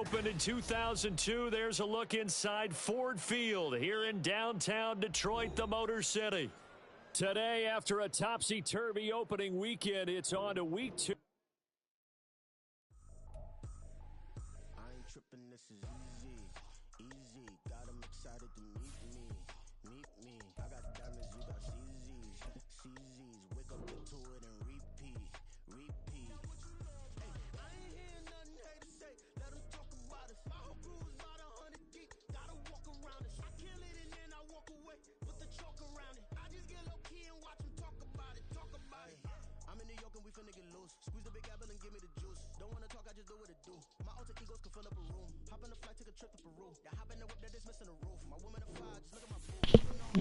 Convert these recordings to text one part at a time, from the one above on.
opened in 2002. There's a look inside Ford Field here in downtown Detroit, the Motor City. Today, after a topsy-turvy opening weekend, it's on to week 2. I ain't tripping, this is easy. Got 'em excited to meet me. I got diamonds, you got CZs. Wake up, get to it, and repeat. Hey, I ain't hear nothing hate to say. Let 'em talk about us. My whole crew is about 100 deep. Gotta walk around it. I kill it and then I walk away. Put the chalk around it. I just get low key and watch 'em talk about it. I'm in New York and we finna get loose. Squeeze the big apple and give me the juice. Don't wanna talk, I just do what it do. My alter egos can fill up a room. Hop in the flight, take a trip to Peru. Yeah, hop in the whip that is missing a roof. My woman a fly, just look at my boo.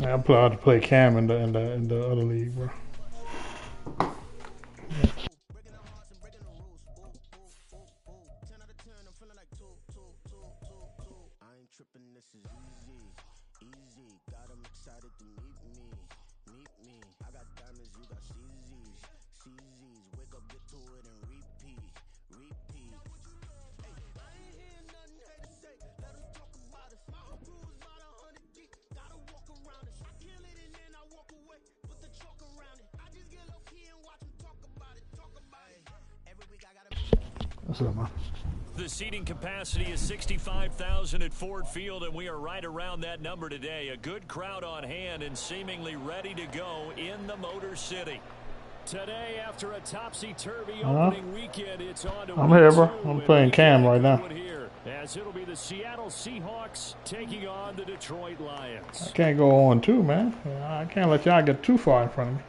Yeah, I'm proud to play Cam in the other league, bro. Breaking the hearts and breaking the rules. 10 out of 10, I'm feeling like two. I ain't tripping, this is easy. Got 'em excited to meet me. I got diamonds, you got CZs. Wake up, get to it, and repeat. Hey, I ain't hear nothing hate to say. Let 'em talk about us. My whole crew is about 100 deep. Gotta walk around us. I kill it and then I walk away. Put the chalk around it. I just get low key and watch 'em talk about it. Every week I gotta make What's up, man? The seating capacity is 65,000 at Ford Field, and we are right around that number today. A good crowd on hand and seemingly ready to go in the Motor City. Today, after a topsy-turvy opening weekend, it's on to I'm here, bro. week 2, I'm playing Cam right now. Here, as it'll be the Seattle Seahawks taking on the Detroit Lions. I can't go on too, man. I can't let y'all get too far in front of me.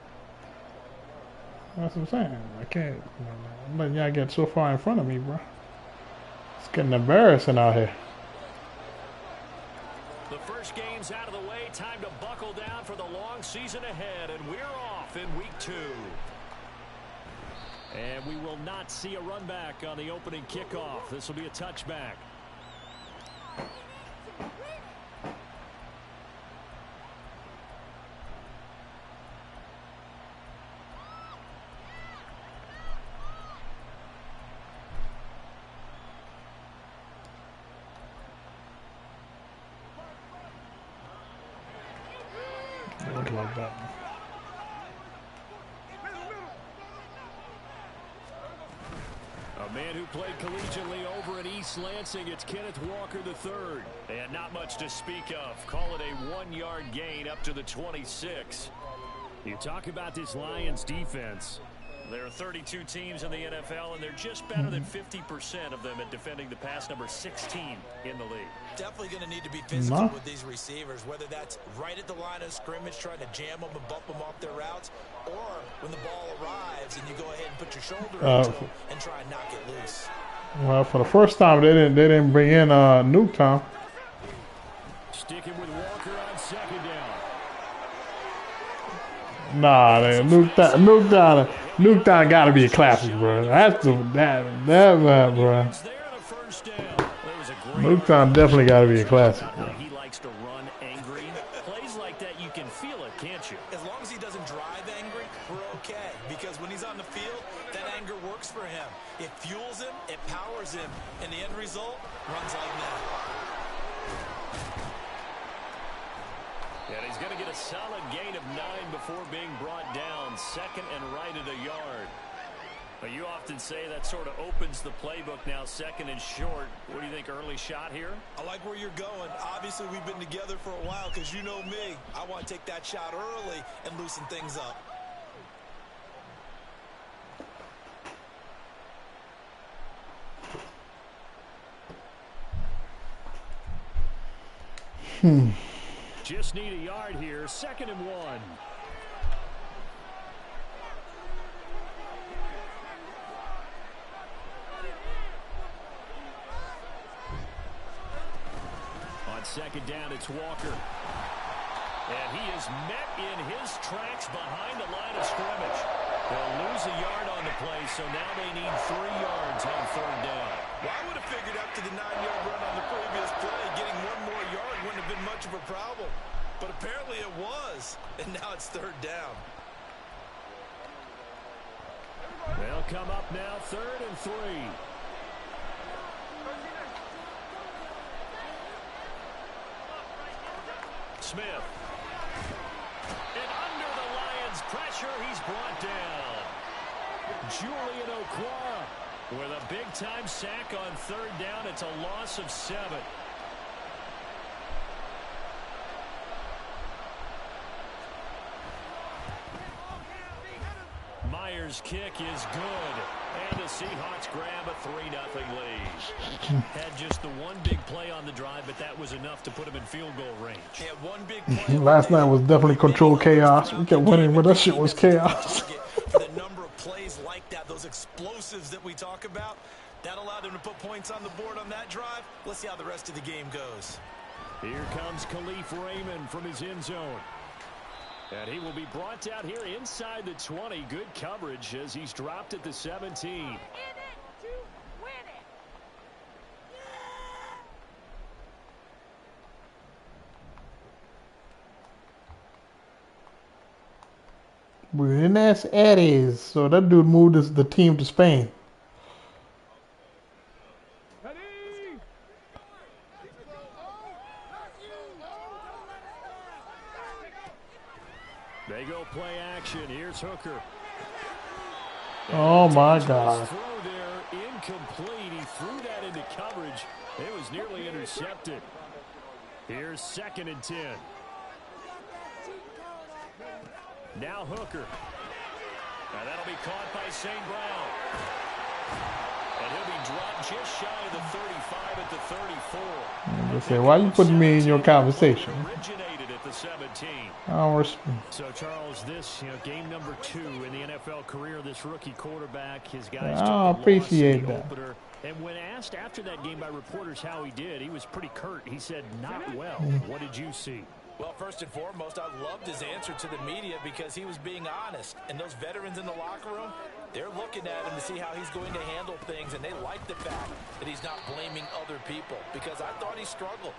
That's what I'm saying. I can't. I'm letting y'all get so far in front of me, bro. It's getting embarrassing out here. The first game's out of the way. Time to buckle down for the long season ahead, and we're off in week 2. And we will not see a run back on the opening kickoff. This will be a touchback. Look like that. A man who played collegiately over in East Lansing, it's Kenneth Walker III. And not much to speak of. Call it a 1-yard gain up to the 26. You talk about this Lions defense. There are 32 teams in the NFL, and they're just better than 50% of them at defending the pass, number 16 in the league. Definitely going to need to be physical with these receivers, whether that's right at the line of scrimmage, trying to jam them and bump them off their routes, or when the ball arrives and you go ahead and put your shoulder into them and try and knock it loose. Well, for the first time, they didn't bring in Newtown. Sticking with Walker on second down. Nah, Newtown got to be a classic, bro. That's bro. Newtown definitely got to be a classic, bro. He likes to run angry. Plays like that, you can feel it, can't you? As long as he doesn't drive angry, we're okay. Because when he's on the field, that anger works for him. It fuels him, it powers him, and the end result runs like that. And he's going to get a solid gain of 9 before being brought down. Second and right at a yard. But you often say that sort of opens the playbook now, second and short. What do you think, early shot here? I like where you're going. Obviously, we've been together for a while because you know me. I want to take that shot early and loosen things up. Just need a yard here. Second and 1. On second down, it's Walker. And he is met in his tracks behind the line of scrimmage. They'll lose a yard on the play, so now they need 3 yards on third down. Well, I would have figured after the 9-yard run on the previous play, getting 1 more yard wouldn't have been much of a problem. But apparently it was, and now it's third down. They'll come up now, 3rd and 3. Smith. And under the Lions' pressure, he's brought down. Julian Okwara with a big-time sack on third down. It's a loss of 7. Myers' kick is good. And the Seahawks grab a 3-0 lead. Had just the one big play on the drive, but that was enough to put him in field goal range. Yeah, one big play. Last night was definitely controlled chaos. We kept winning, but that shit was chaos. For the number of plays like that, those explosives that we talk about, that allowed him to put points on the board on that drive. Let's see how the rest of the game goes. Here comes Khalif Raymond from his end zone. And he will be brought down here inside the 20. Good coverage as he's dropped at the 17. Buenos Aires. So that dude moved the team to Spain. They go play action. Here's Hooker. Oh my God. Throw there, incomplete. He threw that into coverage. It was nearly intercepted. Here's 2nd and 10. Now Hooker. And that'll be caught by St. Brown. And he'll be dropped just shy of the 35 at the 34. They say, why are you putting me in your conversation? Originated at the 17. So, Charles, this game number 2 in the NFL career, this rookie quarterback, his guys took I appreciate that. opener. And when asked after that game by reporters how he did, he was pretty curt. He said, not well. What did you see? Well, first and foremost, I loved his answer to the media because he was being honest. And those veterans in the locker room, they're looking at him to see how he's going to handle things, and they like the fact that he's not blaming other people because I thought he struggled.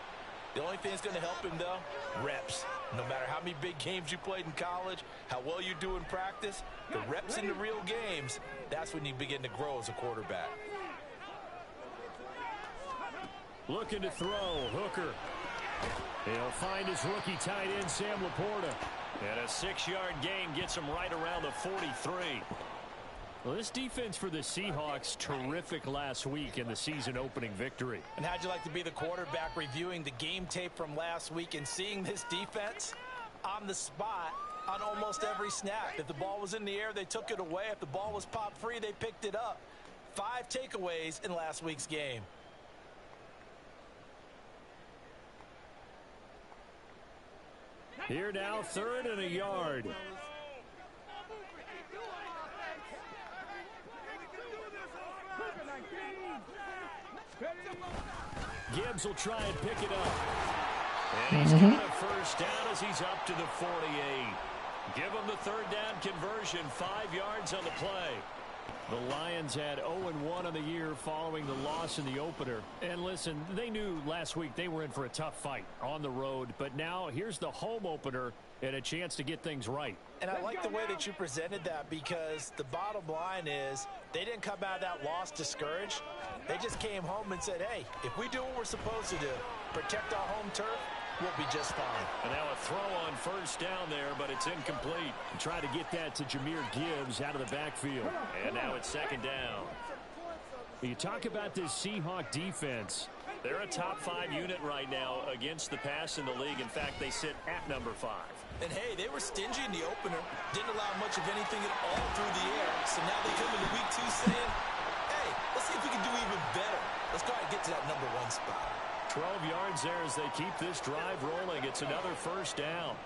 The only thing that's going to help him, though, reps. No matter how many big games you played in college, how well you do in practice, the reps in the real games, that's when you begin to grow as a quarterback. Looking to throw, Hooker. He'll find his rookie tight end, Sam Laporta. And a 6-yard gain gets him right around the 43. Well, this defense for the Seahawks, terrific last week in the season-opening victory. And how'd you like to be the quarterback reviewing the game tape from last week and seeing this defense on the spot on almost every snap? If the ball was in the air, they took it away. If the ball was popped free, they picked it up. 5 takeaways in last week's game. Here now, 3rd and a yard. Gibbs will try and pick it up. And he's got a first down as he's up to the 48. Give him the 3rd down conversion, 5 yards on the play. The Lions had 0-1 on the year following the loss in the opener. And listen, they knew last week they were in for a tough fight on the road. But now here's the home opener and a chance to get things right. And I like the way that you presented that because the bottom line is they didn't come out of that loss discouraged. They just came home and said, hey, if we do what we're supposed to do, protect our home turf, we'll be just fine. And now a throw on first down there, but it's incomplete. Try to get that to Jahmyr Gibbs out of the backfield. And now it's 2nd down. You talk about this Seahawk defense. They're a top 5 unit right now against the pass in the league. In fact, they sit at number 5. And, hey, they were stingy in the opener. Didn't allow much of anything at all through the air. So now they come into week 2 saying, hey, let's see if we can do even better. Let's go ahead and get to that number 1 spot. 12 yards there as they keep this drive rolling. It's another first down.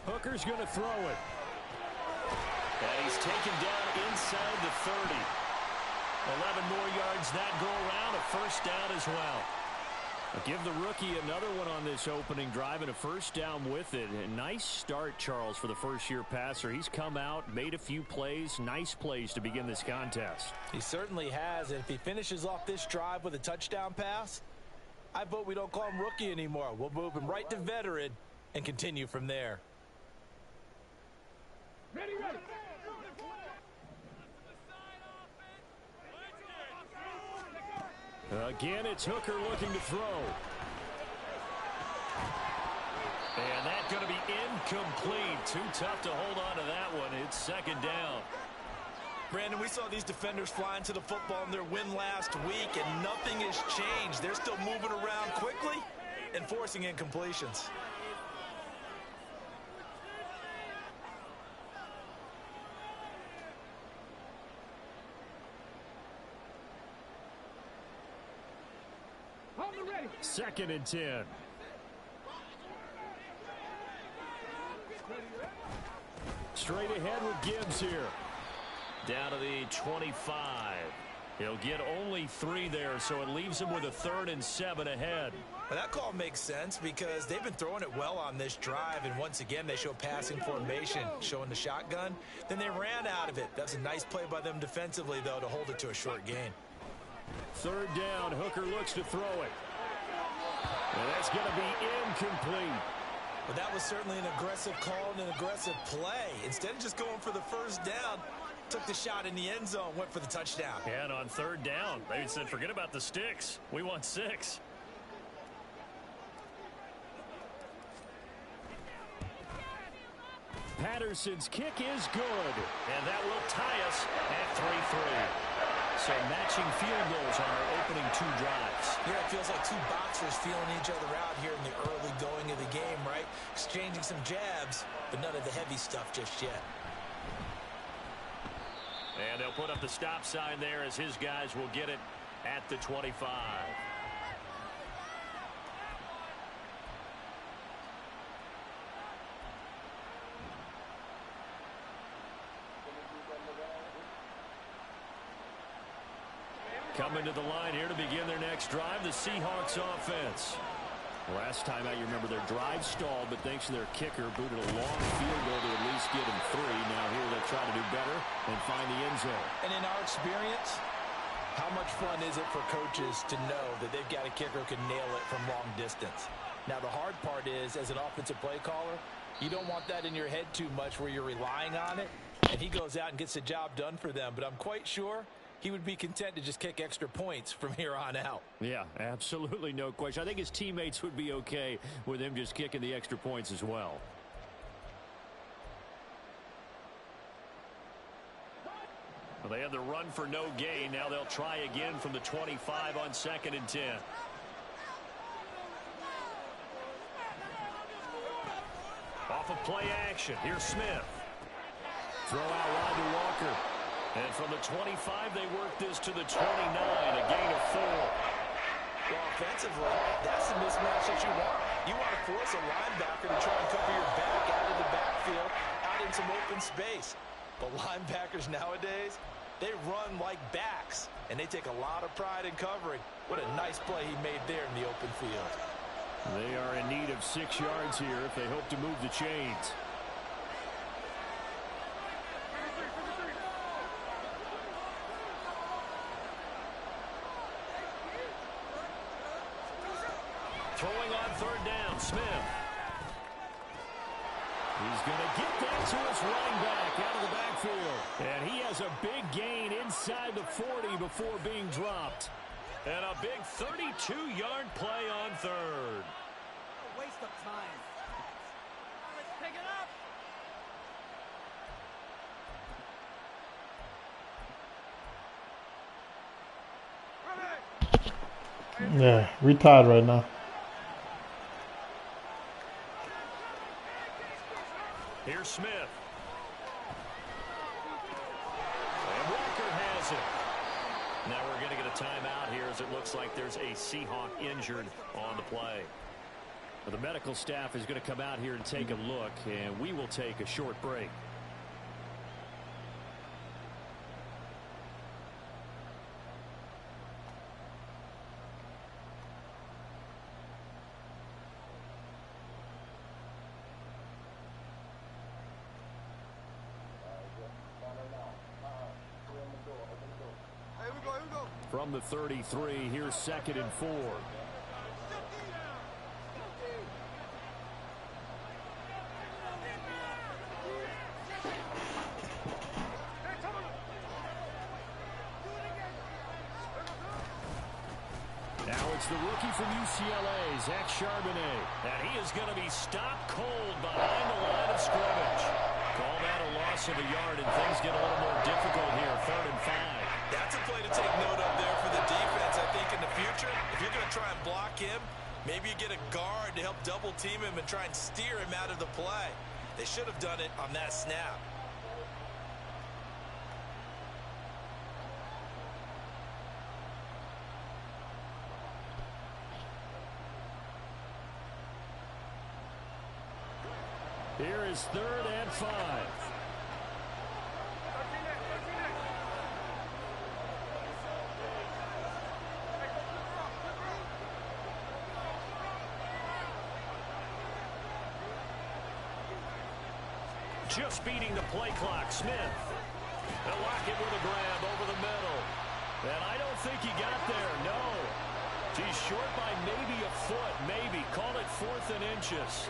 Hooker's going to throw it. And he's taken down inside the 30. 11 more yards that go around. A first down as well. Give the rookie another one on this opening drive and a first down with it. A nice start, Charles, for the first-year passer. He's come out, made a few plays, nice plays to begin this contest. He certainly has, and if he finishes off this drive with a touchdown pass, I vote we don't call him rookie anymore. We'll move him right to veteran and continue from there. Ready. Again, it's Hooker looking to throw. And that's going to be incomplete. Too tough to hold on to that one. It's second down. Brandon, we saw these defenders flying to the football in their win last week, and nothing has changed. They're still moving around quickly and forcing incompletions. Second and 10. Straight ahead with Gibbs here. Down to the 25. He'll get only 3 there, so it leaves him with a 3rd and 7 ahead. Well, that call makes sense because they've been throwing it well on this drive, and once again they show passing formation, showing the shotgun. Then they ran out of it. That's a nice play by them defensively, though, to hold it to a short gain. 3rd down. Hooker looks to throw it. And that's going to be incomplete. But that was certainly an aggressive call and an aggressive play. Instead of just going for the first down, took the shot in the end zone, went for the touchdown. And on 3rd down, they said, forget about the sticks. We want 6. Patterson's kick is good. And that will tie us at 3-3. So matching field goals on our opening 2 drives. Yeah, it feels like 2 boxers feeling each other out here in the early going of the game, right? Exchanging some jabs, but none of the heavy stuff just yet. And they'll put up the stop sign there as his guys will get it at the 25. Coming to the line here to begin their next drive, the Seahawks offense. Last time out, you remember their drive stalled, but thanks to their kicker, booted a long field goal to at least get them 3. Now here they'll try to do better and find the end zone. And in our experience, how much fun is it for coaches to know that they've got a kicker who can nail it from long distance? Now the hard part is, as an offensive play caller, you don't want that in your head too much where you're relying on it, and he goes out and gets the job done for them. But I'm quite sure he would be content to just kick extra points from here on out. Yeah, absolutely no question. I think his teammates would be okay with him just kicking the extra points as well. Well, they had the run for no gain. Now they'll try again from the 25 on 2nd and 10. Off of play action. Here's Smith. Throw out wide to Walker. And from the 25, they work this to the 29, a gain of 4. Well, offensively, that's the mismatch that you want. You want to force a linebacker to try and cover your back out of the backfield, out in some open space. But linebackers nowadays, they run like backs, and they take a lot of pride in covering. What a nice play he made there in the open field. They are in need of 6 yards here if they hope to move the chains. Throwing on 3rd down, Smith. He's going to get that to his running back out of the backfield. And he has a big gain inside the 40 before being dropped. And a big 32-yard play on 3rd. A waste of time. Let's pick it up. Yeah, we tied right now. Here's Smith. And Walker has it. Now we're going to get a timeout here as it looks like there's a Seahawk injured on the play. The medical staff is going to come out here and take a look, and we will take a short break. From the 33, here's 2nd and 4. it's the rookie from UCLA, Zach Charbonnet. And he is going to be stopped cold behind the line of scrimmage. Call that a loss of a yard, and things get a little more difficult here. 3rd and 5. That's a play to take note of there for the defense. I think in the future, if you're going to try and block him, maybe you get a guard to help double team him and try and steer him out of the play. They should have done it on that snap. Here is 3rd and 5. Just beating the play clock. Smith. They'll lock it with a grab over the middle. And I don't think he got there. No. He's short by maybe a foot. Maybe. Call it 4th and inches.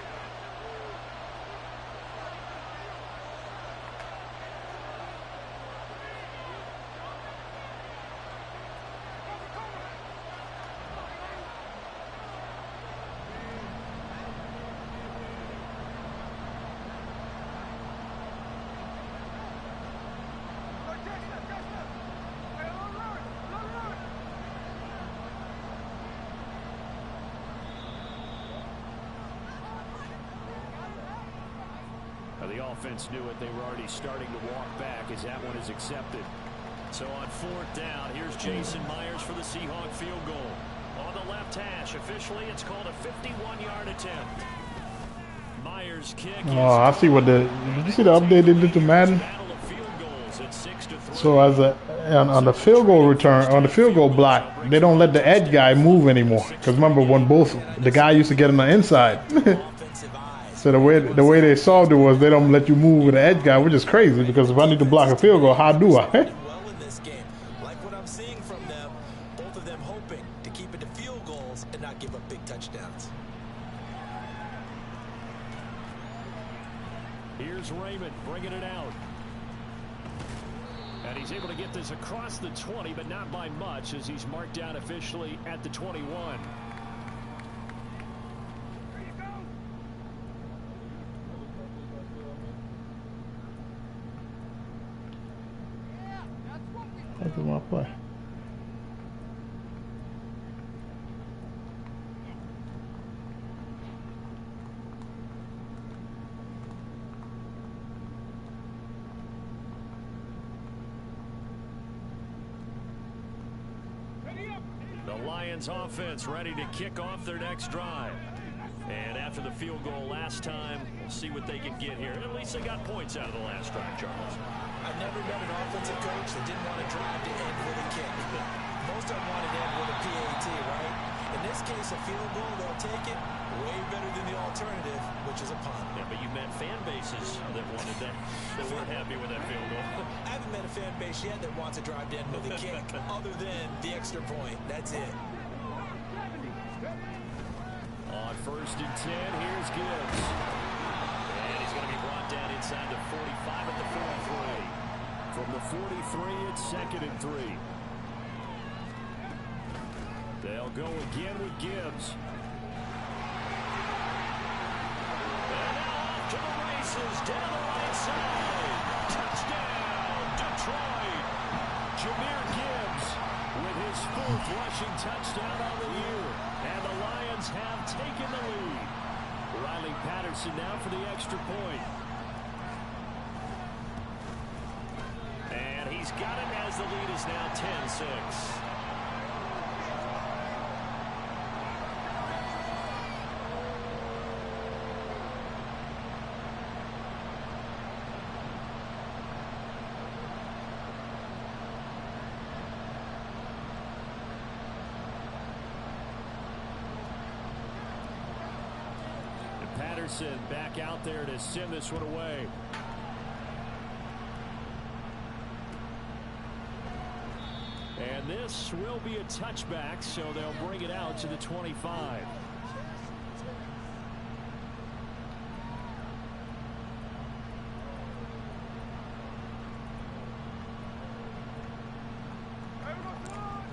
The offense knew it. They were already starting to walk back as that one is accepted. So on 4th down, here's Jason Myers for the Seahawk field goal. On the left hash, officially it's called a 51-yard attempt. Myers' kick. Oh, I see what did you see the update they did to Madden? So as on the field goal return, on the field goal block, they don't let the edge guy move anymore. Because remember when both the guy used to get on the inside. So the way they solved it was they don't let you move with the edge guy, which is crazy because if I need to block a field goal, how do I? Well in this game, like what I'm seeing from them, both of them hoping to keep it to field goals and not give up big touchdowns. Here's Raymond bringing it out. And he's able to get this across the 20, but not by much as he's marked down officially at the 21. That's my play. The Lions offense ready to kick off their next drive. And after the field goal last time, we'll see what they can get here. At least they got points out of the last drive, Charles. I've never met an offensive coach that didn't want to drive to end with a kick. Most of them wanted to end with a PAT, right? In this case, a field goal, they'll take it way better than the alternative, which is a punt. Yeah, but you met fan bases that wanted that, that weren't happy with that field goal. I haven't met a fan base yet that wants a drive to end with a kick, other than the extra point. That's it. On 1st and 10, here's Gibbs. And he's going to be brought down inside the 45 at the 43. From the 43, it's 2nd and 3. They'll go again with Gibbs. And now off to the races, down the right side. Touchdown, Detroit. Jahmyr Gibbs with his 4th rushing touchdown on the year. And the Lions have taken the lead. Riley Patterson now for the extra point. And he's got it as the lead is now 10-6. Patterson back out there to send this one away. And this will be a touchback, so they'll bring it out to the 25.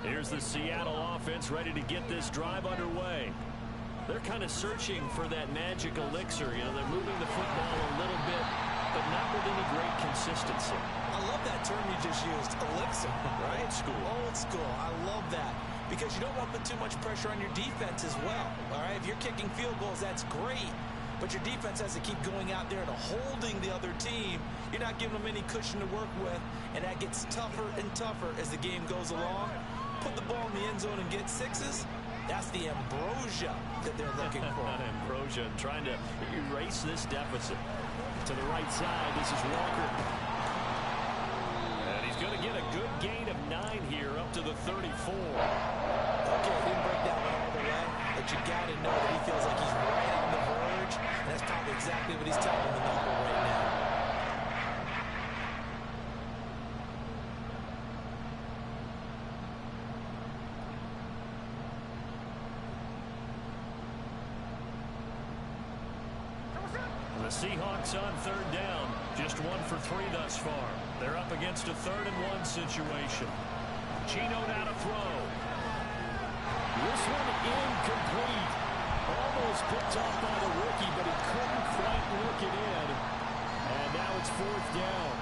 Here's the Seattle offense ready to get this drive underway. They're kind of searching for that magic elixir. You know, they're moving the football a little bit, but not with any great consistency. I love that term you just used, elixir, right? Old school. Old school. I love that because you don't want to put too much pressure on your defense as well. All right, if you're kicking field goals, that's great, but your defense has to keep going out there and holding the other team. You're not giving them any cushion to work with, and that gets tougher and tougher as the game goes along. Put the ball in the end zone and get sixes. That's the ambrosia that they're looking for. Ambrosia trying to erase this deficit. To the right side, this is Walker. And he's going to get a good gain of 9 here up to the 34. Okay, he didn't break down all the way, but you got to know that he feels like he's right on the verge, and that's probably exactly what he's telling the number right now. The Seahawks on 3rd down. Just 1 for 3 thus far. They're up against a 3rd and 1 situation. Gino now to throw. This one incomplete. Almost picked off by the rookie, but he couldn't quite work it in. And now it's 4th down.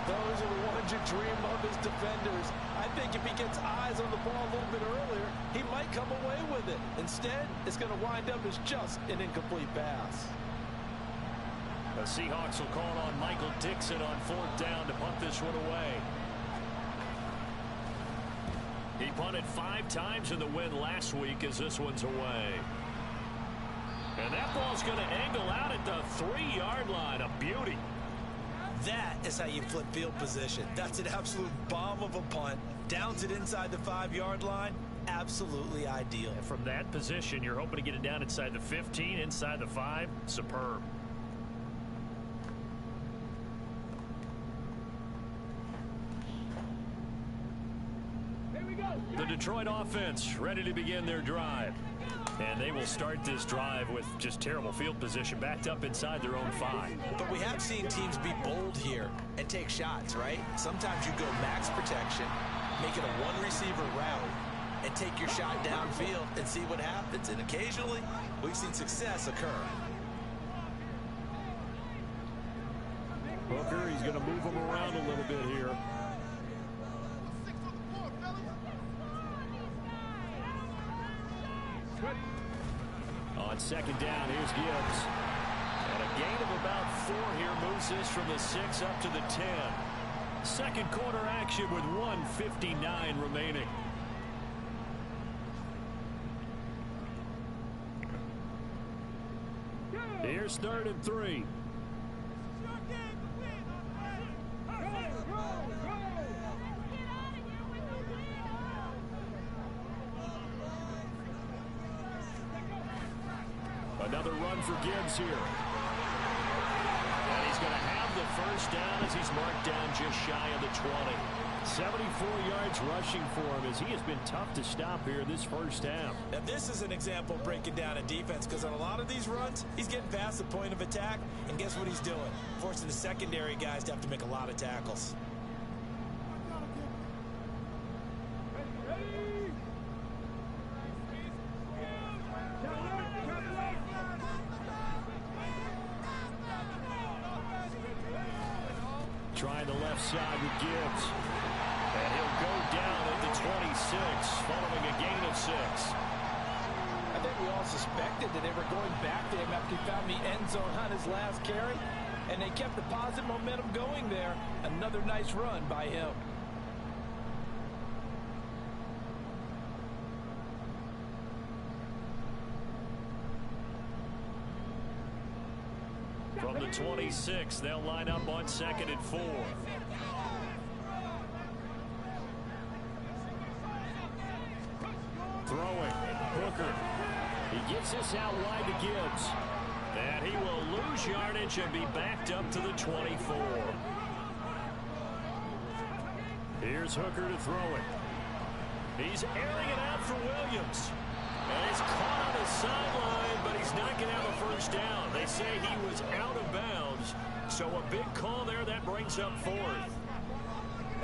Those are the ones you dream of as defenders. I think if he gets eyes on the ball a little bit earlier, he might come away with it. Instead, it's going to wind up as just an incomplete pass. The Seahawks will call on Michael Dixon on 4th down to punt this one away. He punted 5 times in the win last week as this one's away. And that ball's going to angle out at the 3-yard line. A beauty. That is how you flip field position. That's an absolute bomb of a punt. Downs it inside the 5-yard line. Absolutely ideal. And from that position, you're hoping to get it down inside the 15, inside the 5. Superb. The Detroit offense ready to begin their drive. And they will start this drive with just terrible field position backed up inside their own 5. But we have seen teams be bold here and take shots, right? Sometimes you go max protection, make it a 1-receiver route, and take your shot downfield and see what happens. And occasionally, we've seen success occur. Hooker, he's going to move him around a little bit here. On 2nd down, here's Gibbs. And a gain of about 4 here moves this from the 6 up to the 10. 2nd quarter action with 1:59 remaining. Here's 3rd and 3. Another run for Gibbs here. And he's going to have the 1st down as he's marked down just shy of the 20. 74 yards rushing for him as he has been tough to stop here this 1st half. Now this is an example of breaking down a defense because on a lot of these runs, he's getting past the point of attack, and guess what he's doing? Forcing the secondary guys to have to make a lot of tackles. Trying the left side with Gibbs. And he'll go down at the 26 following a gain of 6. I think we all suspected that they were going back to him after he found the end zone on his last carry, and they kept the positive momentum going there. Another nice run by him. From the 26, they'll line up on 2nd and 4. Throwing, Hooker. He gets this out wide to Gibbs. And he will lose yardage and be backed up to the 24. Here's Hooker to throw it. He's airing it out for Williams. And he's caught on the sideline, but he's not going to have a 1st down. They say he was out of bounds. So a big call there that brings up 4th.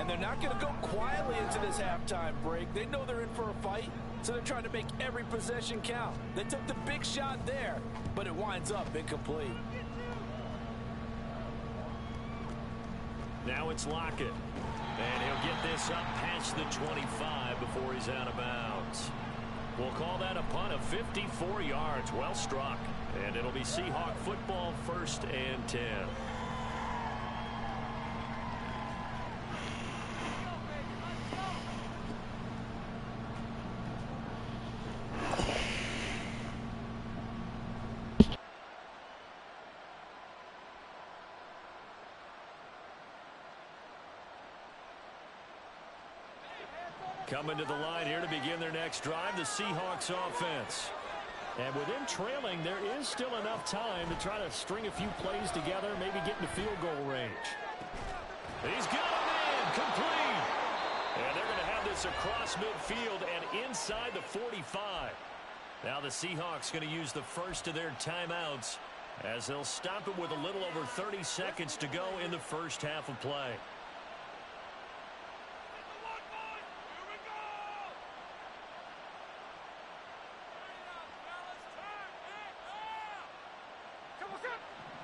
And they're not going to go quietly into this halftime break. They know they're in for a fight, so they're trying to make every possession count. They took the big shot there, but it winds up incomplete. Now it's Lockett. And he'll get this up past the 25 before he's out of bounds. We'll call that a punt of 54 yards. Well struck. And it'll be Seahawk football, 1st and 10. Coming to the line here to begin their next drive, the Seahawks offense. And with them trailing, there is still enough time to try to string a few plays together, maybe get into field goal range. He's got him in, complete. And they're going to have this across midfield and inside the 45. Now the Seahawks going to use the first of their timeouts as they'll stop it with a little over 30 seconds to go in the first half of play.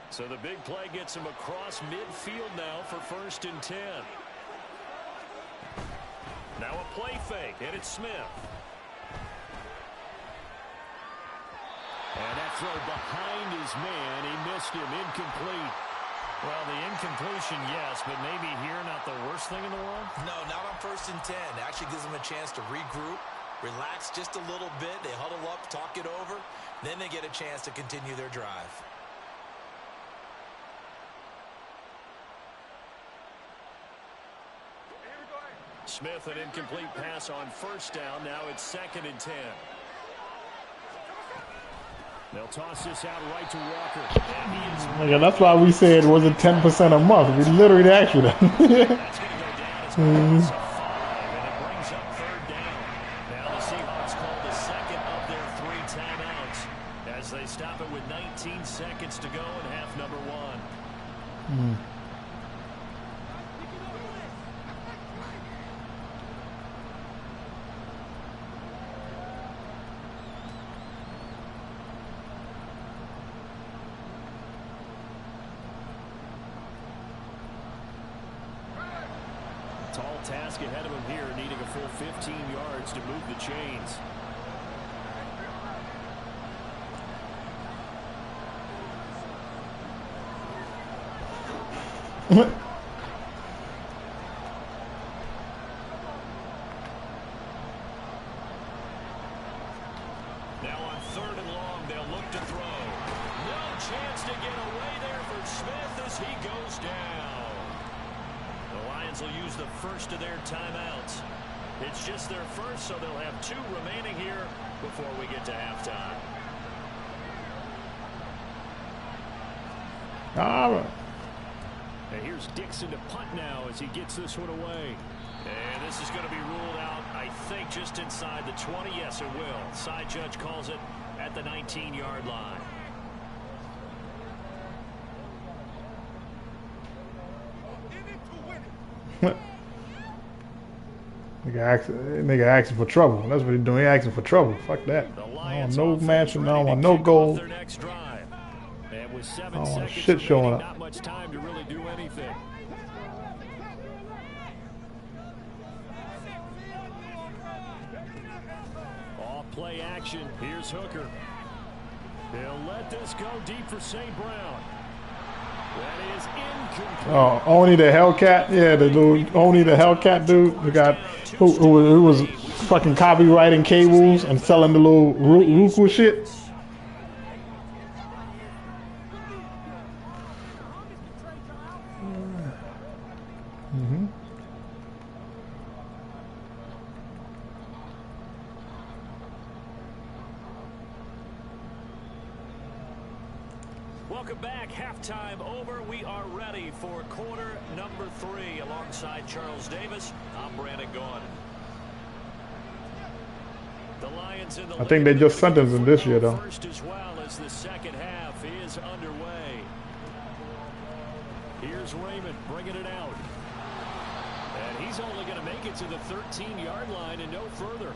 So the big play gets him across midfield now for 1st and 10. Now a play fake, and it's Smith. And that throw behind his man, he missed him, incomplete. Well, the incompletion, yes, but maybe here not the worst thing in the world? No, not on 1st and 10. Actually gives them a chance to regroup, relax just a little bit. They huddle up, talk it over. Then they get a chance to continue their drive. Smith, an incomplete pass on 1st down. Now it's 2nd and 10. They'll toss this out right to Walker. Yeah, that's why we said it wasn't 10% a month. We literally asked you that. That's going to go down as a 5, and it brings up 3rd down. Now the Seahawks call the 2nd of their 3 timeouts as they stop it with 19 seconds to go in half number 1. Tall task ahead of him here, needing a full 15 yards to move the chains. Now on 3rd and long, they'll look to throw. No chance to get away there for Smith as he goes down. The Lions will use the first of their timeouts. It's just their first, so they'll have 2 remaining here before we get to halftime. All right. And here's Dixon to punt now as he gets this one away. And this is going to be ruled out, I think, just inside the 20. Yes, it will. Side judge calls it at the 19-yard line. Nigga asking for trouble. That's what he's doing. He asking for trouble. Fuck that. I don't want no match. I don't want no goal. I don't want shit showing up. Not much time to really do anything. Off play action. Here's Hooker. They'll let this go deep for St. Brown. That is incomplete. Oh, only the Hellcat? Yeah, the dude, only the Hellcat dude who was fucking copywriting cables and selling the little Roku shit. Welcome back. Halftime over. We are ready for quarter number 3. Alongside Charles Davis, I'm Brandon Gordon. The Lions in the I think they just sentenced him this year, though. First as well as the second half is underway. Here's Raymond bringing it out. And And he's only going to make it to the 13-yard line and no further.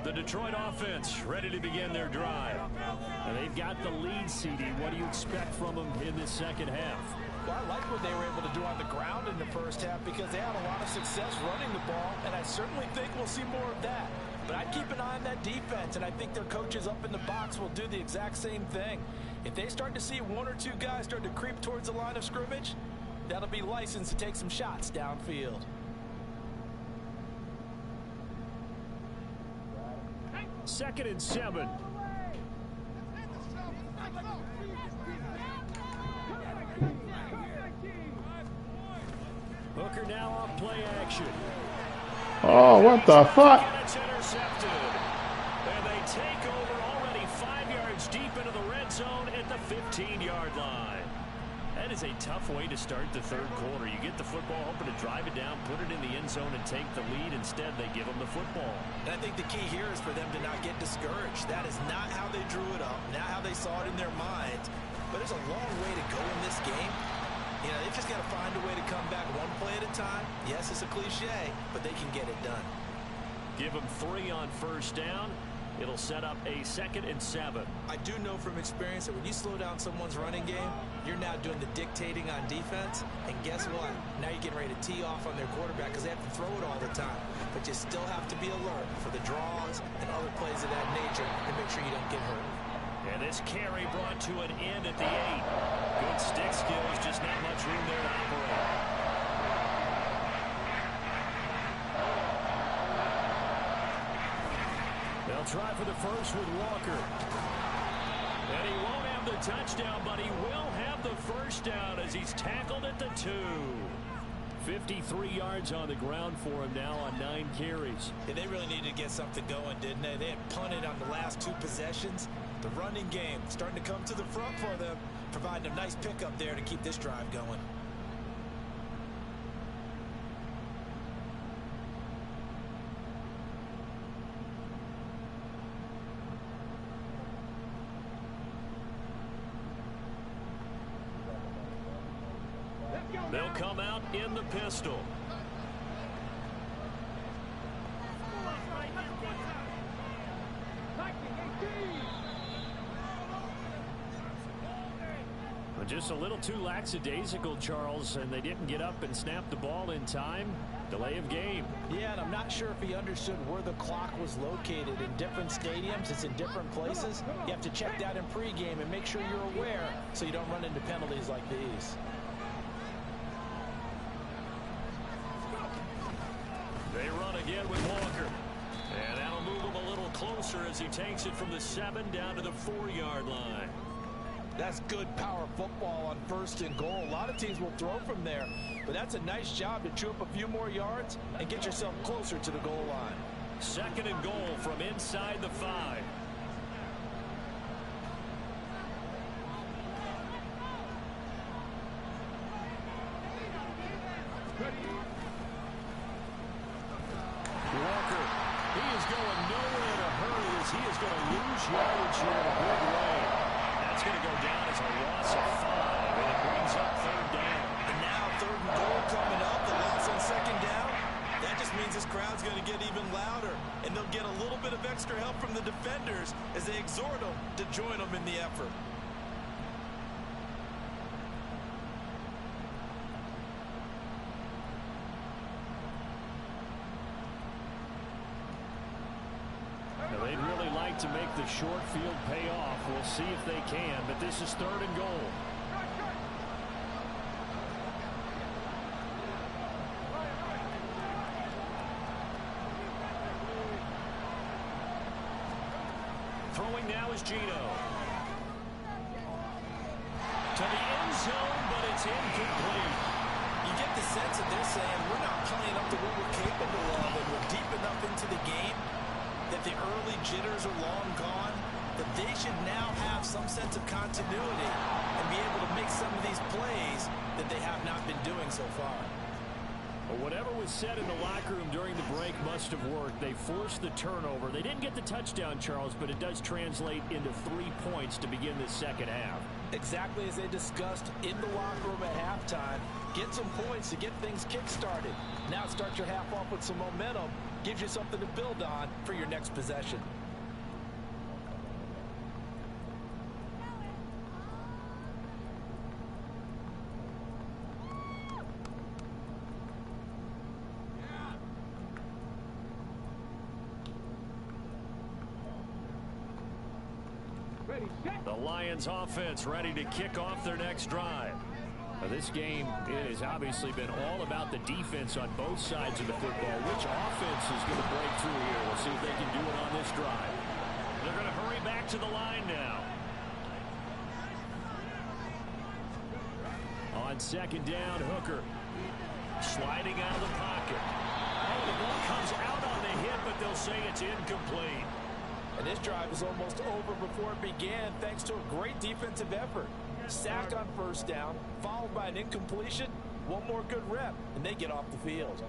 The Detroit offense ready to begin their drive. And they've got the lead, CD. What do you expect from them in this second half? Well, I like what they were able to do on the ground in the first half because they had a lot of success running the ball, and I certainly think we'll see more of that. But I'd keep an eye on that defense, and I think their coaches up in the box will do the exact same thing. If they start to see one or two guys start to creep towards the line of scrimmage, that'll be licensed to take some shots downfield. Second and 7. Hooker now off play action. Oh, what the fuck? It's intercepted. And they take over already 5 yards deep into the red zone at the 15-yard line. That is a tough way to start the third quarter. You get the football, hoping to drive it down, put it in the end zone, and take the lead. Instead, they give them the football. And I think the key here is for them to not get discouraged. That is not how they drew it up, not how they saw it in their minds. But there's a long way to go in this game. You know, they've just got to find a way to come back one play at a time. Yes, it's a cliche, but they can get it done. Give them 3 on first down. It'll set up a 2nd and 7. I do know from experience that when you slow down someone's running game, you're now doing the dictating on defense. And guess what? Now you're getting ready to tee off on their quarterback because they have to throw it all the time. But you still have to be alert for the draws and other plays of that nature to make sure you don't get hurt. And this carry brought to an end at the 8. Good stick skills, just not much room there to operate. They'll try for the first with Walker. And he won't have the touchdown, but he will have the first down as he's tackled at the 2. 53 yards on the ground for him now on 9 carries. Yeah, they really needed to get something going, didn't they? They had punted on the last 2 possessions. The running game starting to come to the front for them, providing a nice pickup there to keep this drive going. They'll come out in the pistol. Just a little too lackadaisical, Charles, and they didn't get up and snap the ball in time. Delay of game. Yeah, and I'm not sure if he understood where the clock was located. In different stadiums, it's in different places. You have to check that in pregame and make sure you're aware so you don't run into penalties like these. They run again with Walker. And that'll move him a little closer as he takes it from the 7 down to the 4-yard line. That's good power football on 1st and goal. A lot of teams will throw from there, but that's a nice job to chew up a few more yards and get yourself closer to the goal line. 2nd and goal from inside the 5. Walker, he is going nowhere in a hurry as he is going to lose yardage here in a big way. That's going to go down as a loss of 5, and it brings up 3rd down. And now 3rd and goal coming up, the loss on 2nd down. That just means this crowd's going to get even louder, and they'll get a little bit of extra help from the defenders as they exhort them to join them in the effort. They'd really like to make the short field pay off. We'll see if they can, but this is 3rd and goal. Throwing now is Gino. To the end zone, but it's incomplete. You get the sense that they're saying we're not playing up to what we're capable of, and we're deep enough into the game that the early jitters are long gone, that they should now have some sense of continuity and be able to make some of these plays that they have not been doing so far. Well, whatever was said in the locker room during the break must have worked. They forced the turnover. They didn't get the touchdown, Charles, but it does translate into 3 points to begin the second half. Exactly as they discussed in the locker room at halftime. Get some points to get things kick-started. Now start your half off with some momentum. Gives you something to build on for your next possession. The Lions offense ready to kick off their next drive. Now, this game has obviously been all about the defense on both sides of the football. Which offense is going to break through here? We'll see if they can do it on this drive. They're going to hurry back to the line now. On second down, Hooker sliding out of the pocket. Oh, the ball comes out on the hit, but they'll say it's incomplete. And this drive is almost over before it began thanks to a great defensive effort. Sack on first down, followed by an incompletion. One more good rep, and they get off the field.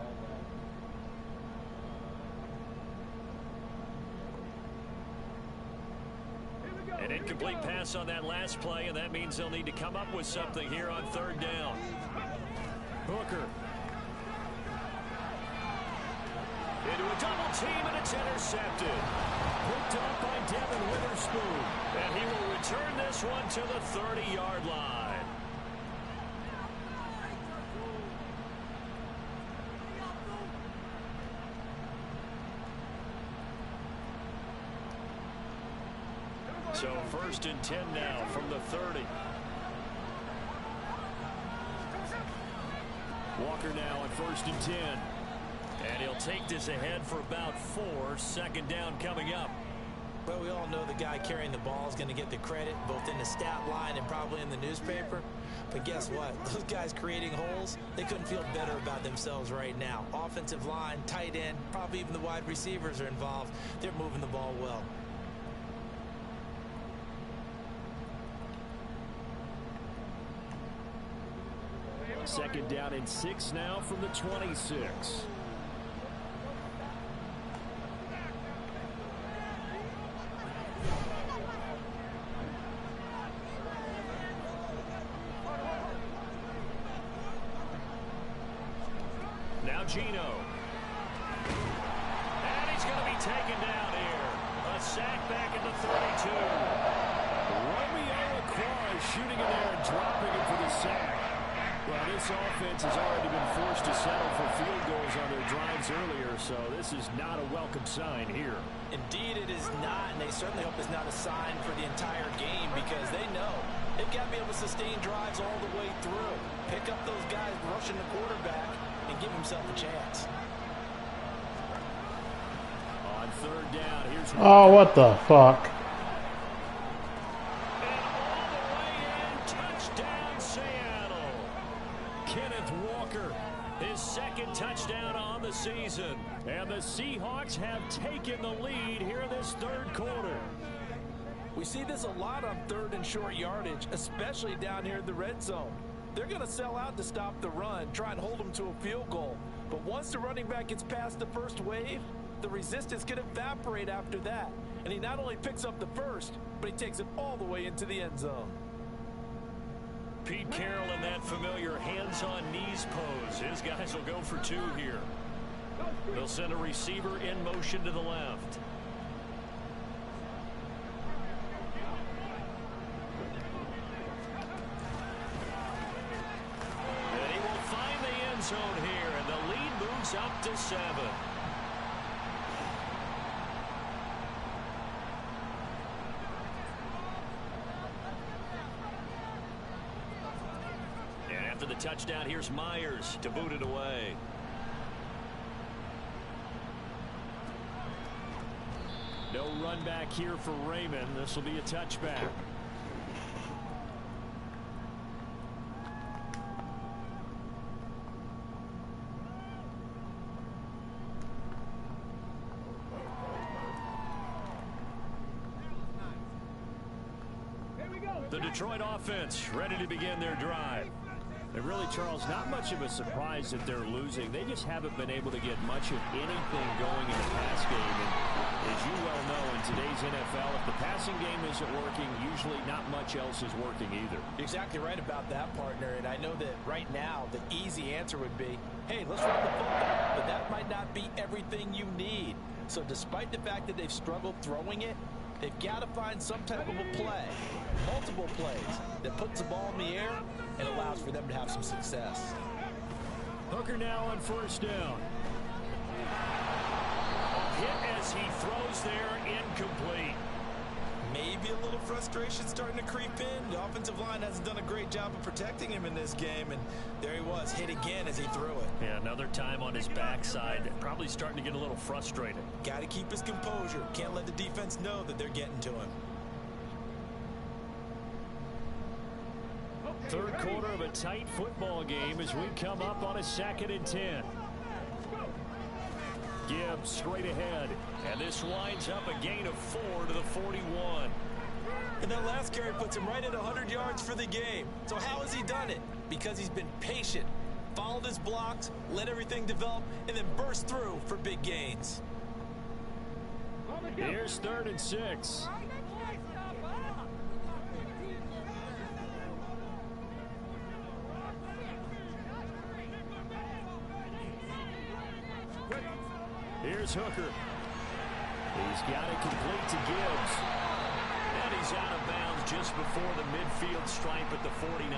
An incomplete pass on that last play, and that means they'll need to come up with something here on third down. Hooker. Into a double team, and it's intercepted. Picked up by Devin Witherspoon. And he will return this one to the 30-yard line. So 1st and 10 now from the 30. Walker now on 1st and 10. And he'll take this ahead for about 4. Second down coming up. Well, we all know the guy carrying the ball is going to get the credit, both in the stat line and probably in the newspaper. But guess what? Those guys creating holes, they couldn't feel better about themselves right now. Offensive line, tight end, probably even the wide receivers are involved. They're moving the ball well. Second down and 6 now from the 26. Now Gino. And he's going to be taken down here. A sack back at the 32. Romeo Aquara shooting in there and dropping it for the sack. Well, this offense has already been forced to settle for field goals on their drives earlier, so this is not a welcome sign here. Indeed, it is not, and they certainly hope it's not a sign for the entire game because they know they've got to be able to sustain drives all the way through. Pick up those guys rushing the quarterback and give himself a chance. On third down, here's Oh, what the fuck? And all the way in, touchdown Seattle. Kenneth Walker, his second touchdown on the season. And the Seahawks have taken the lead here in this third quarter. We see this a lot on third and short yardage, especially down here in the red zone. They're going to sell out to stop the run, try and hold them to a field goal. But once the running back gets past the first wave, the resistance can evaporate after that. And he not only picks up the first, but he takes it all the way into the end zone. Pete Carroll in that familiar hands-on knees pose. His guys will go for 2 here. They'll send a receiver in motion to the left. And he will find the end zone here, and the lead moves up to 7. And after the touchdown, here's Myers to boot it away. No run back here for Raymond. This will be a touchback. The Detroit offense ready to begin their drive. And really, Charles, not much of a surprise that they're losing. They just haven't been able to get much of anything going in the pass game. And as you well know, in today's NFL, if the passing game isn't working, usually not much else is working either. You're exactly right about that, partner. And I know that right now the easy answer would be, hey, let's run the football. But that might not be everything you need. So despite the fact that they've struggled throwing it, they've got to find some type of a play, multiple plays, that puts the ball in the air and allows for them to have some success. Hooker now on first down. Hit as he throws there, incomplete. Maybe a little frustration starting to creep in. The offensive line hasn't done a great job of protecting him in this game, and there he was, hit again as he threw it. Yeah, another time on his backside, probably starting to get a little frustrated. Got to keep his composure. Can't let the defense know that they're getting to him. Third quarter of a tight football game as we come up on a 2nd and 10. Gibbs straight ahead, and this winds up a gain of 4 to the 41. And that last carry puts him right at 100 yards for the game. So how has he done it? Because he's been patient, followed his blocks, let everything develop, and then burst through for big gains. Here's 3rd and 6. Here's Hooker. He's got it complete to Gibbs. And he's out of bounds just before the midfield stripe at the 49.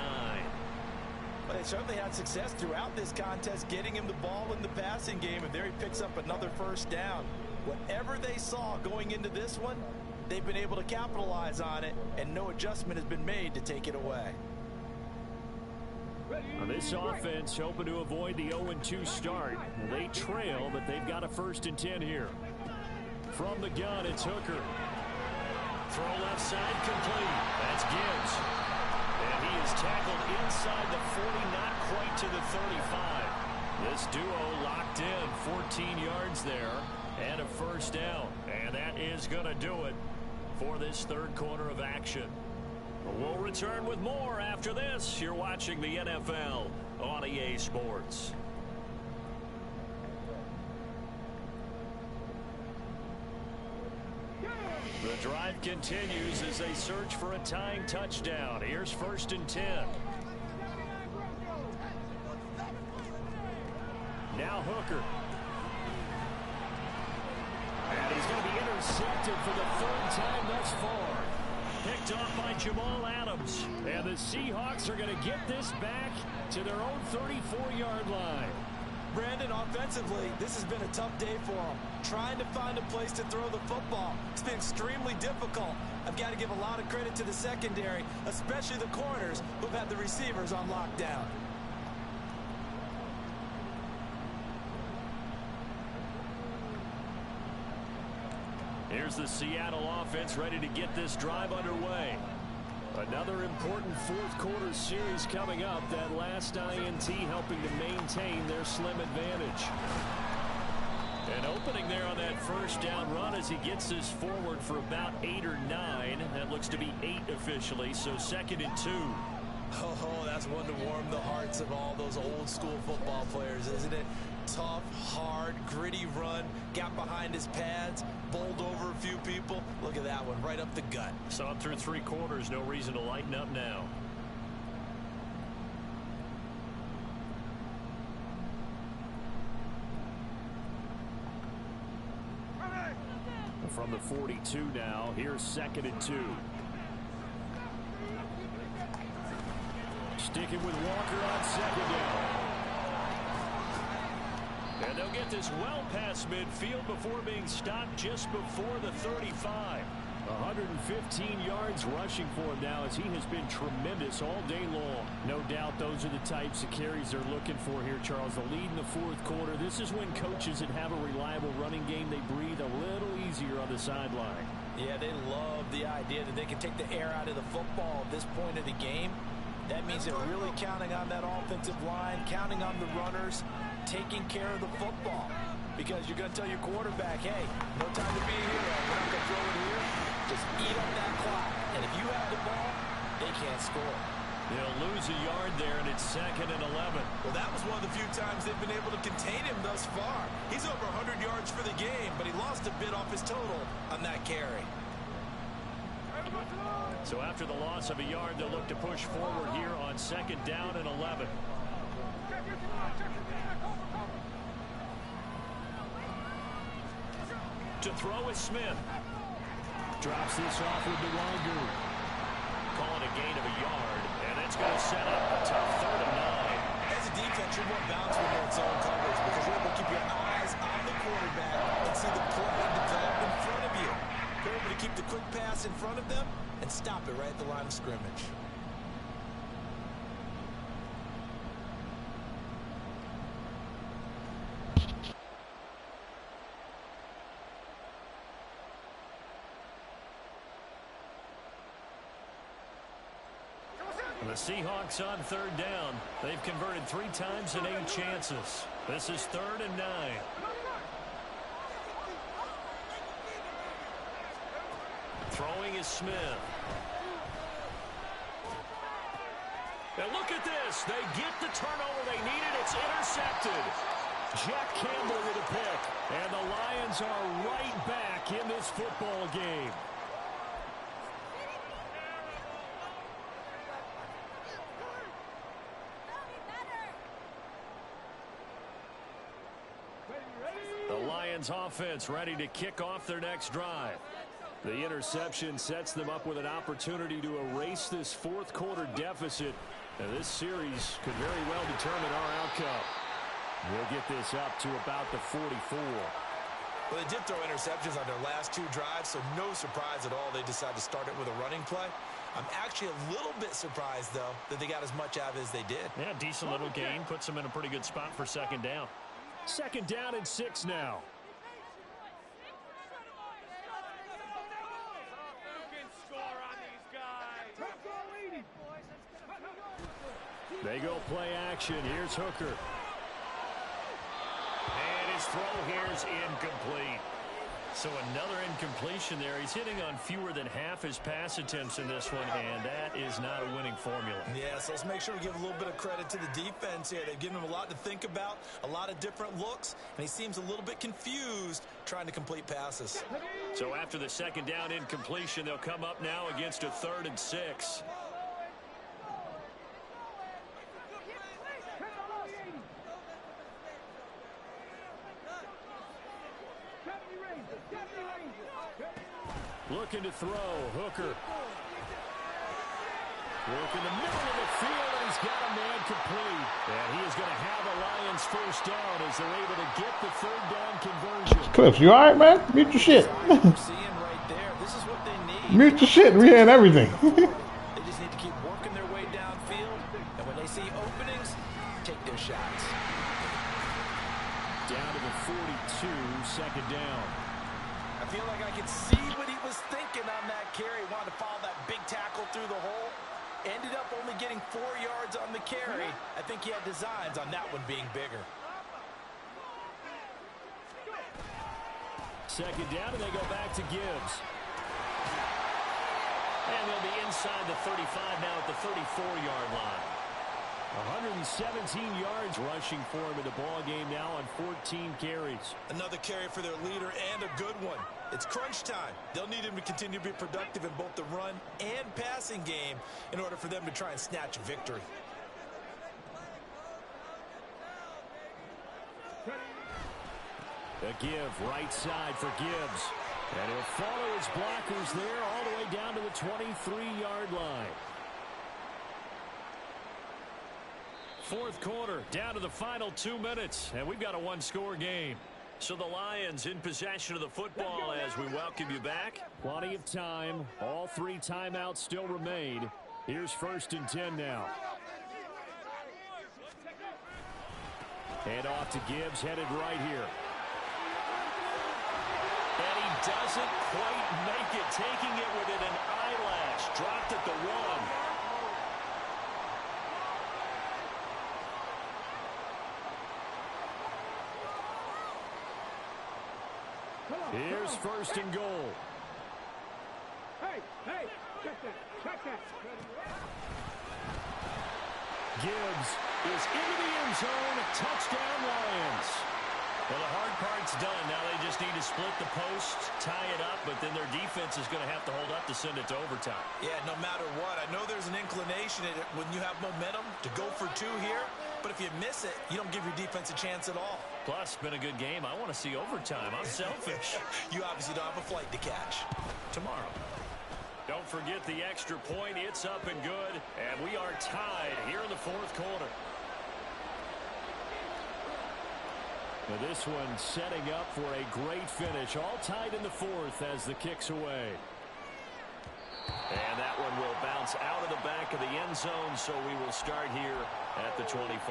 But they certainly had success throughout this contest, getting him the ball in the passing game, and there he picks up another first down. Whatever they saw going into this one, they've been able to capitalize on it, and no adjustment has been made to take it away. Now this offense hoping to avoid the 0-2 start. They trail, but they've got a 1st and 10 here. From the gun, it's Hooker. Throw left side complete. That's Gibbs. And he is tackled inside the 40, not quite to the 35. This duo locked in, 14 yards there, and a first down. And that is going to do it for this third quarter of action. We'll return with more after this. You're watching the NFL on EA Sports. The drive continues as they search for a tying touchdown. Here's 1st and 10. Now Hooker. And he's going to be intercepted for the 3rd time thus far. Picked off by Jamal Adams. And the Seahawks are going to get this back to their own 34-yard line. Brandon, offensively, this has been a tough day for them. Trying to find a place to throw the football. It's been extremely difficult. I've got to give a lot of credit to the secondary, especially the corners who've had the receivers on lockdown. Here's the Seattle offense ready to get this drive underway. Another important fourth quarter series coming up. That last INT helping to maintain their slim advantage. And opening there on that first down run as he gets this forward for about 8 or 9. That looks to be 8 officially, so 2nd and 2. Oh, that's one to warm the hearts of all those old school football players, isn't it? Tough, hard, gritty run, got behind his pads, bowled over a few people. Look at that one, right up the gut. Saw it through 3 quarters, no reason to lighten up now. From the 42 now, here's 2nd and 2. Sticking with Walker on 2nd down. And they'll get this well past midfield before being stopped just before the 35. 115 yards rushing for him now as he has been tremendous all day long. No doubt those are the types of carries they're looking for here, Charles. The lead in the fourth quarter. This is when coaches that have a reliable running game, they breathe a little easier on the sideline. Yeah, they love the idea that they can take the air out of the football at this point of the game. That means they're really counting on that offensive line, counting on the runners, taking care of the football. Because you're going to tell your quarterback, hey, no time to be a hero. We're not going to throw it here. Just eat up that clock. And if you have the ball, they can't score. They'll lose lose a yard there, and it's 2nd and 11. Well, that was one of the few times they've been able to contain him thus far. He's over 100 yards for the game, but he lost a bit off his total on that carry. So after the loss of a yard, they'll look to push forward here on 2nd down and 11. To throw is Smith. Drops this off with the Wangu. Calling a gain of a yard, and it's going to set up a tough 3rd and 9. As a defense, you're more balanced when you're in zone coverage because you're able to keep your eyes on the quarterback and see the play develop in front of you. You're able to keep the quick pass in front of them and stop it right at the line of scrimmage. The Seahawks on 3rd down. They've converted 3 times in 8 chances. This is 3rd and 9. Throwing is Smith. And look at this. They get the turnover they needed. It's intercepted. Jack Campbell with a pick. And the Lions are right back in this football game. The Lions offense ready to kick off their next drive. The interception sets them up with an opportunity to erase this 4th quarter deficit. And this series could very well determine our outcome. We'll get this up to about the 44. Well, they did throw interceptions on their last 2 drives, so no surprise at all they decided to start it with a running play. I'm actually a little bit surprised, though, that they got as much out of it as they did. Yeah, decent little gain. Puts them in a pretty good spot for 2nd down. 2nd down and 6 now. They go play action. Here's Hooker. And his throw here is incomplete. So another incompletion there. He's hitting on fewer than half his pass attempts in this one, and that is not a winning formula. Yeah, so let's make sure we give a little bit of credit to the defense here. They've given him a lot to think about, a lot of different looks, and he seems a little bit confused trying to complete passes. So after the 2nd down incompletion, they'll come up now against a 3rd and 6. Looking to throw. Hooker. Work in the middle of the field, and he's got a man complete. And he is going to have a Lions 1st down as they're able to get the 3rd down conversion. Clips, you alright, man? Mute your shit. Seeing right there, this is what they need. Mute your shit. We had everything. They just need to keep working their way downfield, and when they see openings, take their shots. Down to the 42, 2nd down. I feel like I could see what he was thinking on that carry. Wanted to follow that big tackle through the hole. Ended up only getting 4 yards on the carry. I think he had designs on that one being bigger. 2nd down, and they go back to Gibbs. And they'll be inside the 35 now at the 34-yard line. 117 yards rushing for him in the ball game now on 14 carries. Another carry for their leader and a good one. It's crunch time. They'll need him to continue to be productive in both the run and passing game in order for them to try and snatch a victory. A give right side for Gibbs. And he'll follow his blockers there all the way down to the 23-yard line. 4th quarter, down to the final 2 minutes, and we've got a 1-score game. So the Lions in possession of the football as we welcome you back. Plenty of time. All 3 timeouts still remain. Here's 1st and 10 now. Hand off to Gibbs, headed right here. And he doesn't quite make it, taking it within an eyelash. Dropped at the 1. Here's 1st and goal. Hey, check that. Gibbs is into the end zone. Touchdown, Lions. Well, the hard part's done. Now they just need to split the post, tie it up, but then their defense is going to have to hold up to send it to overtime. Yeah, no matter what. I know there's an inclination in it when you have momentum to go for two here, but if you miss it, you don't give your defense a chance at all. Plus, been a good game. I want to see overtime. I'm selfish. You obviously don't have a flight to catch. Tomorrow. Don't forget the extra point. It's up and good, and we are tied here in the fourth quarter. Now this one setting up for a great finish. All tied in the fourth as the kick's away. And that one will bounce out of the back of the end zone, so we will start here at the 25.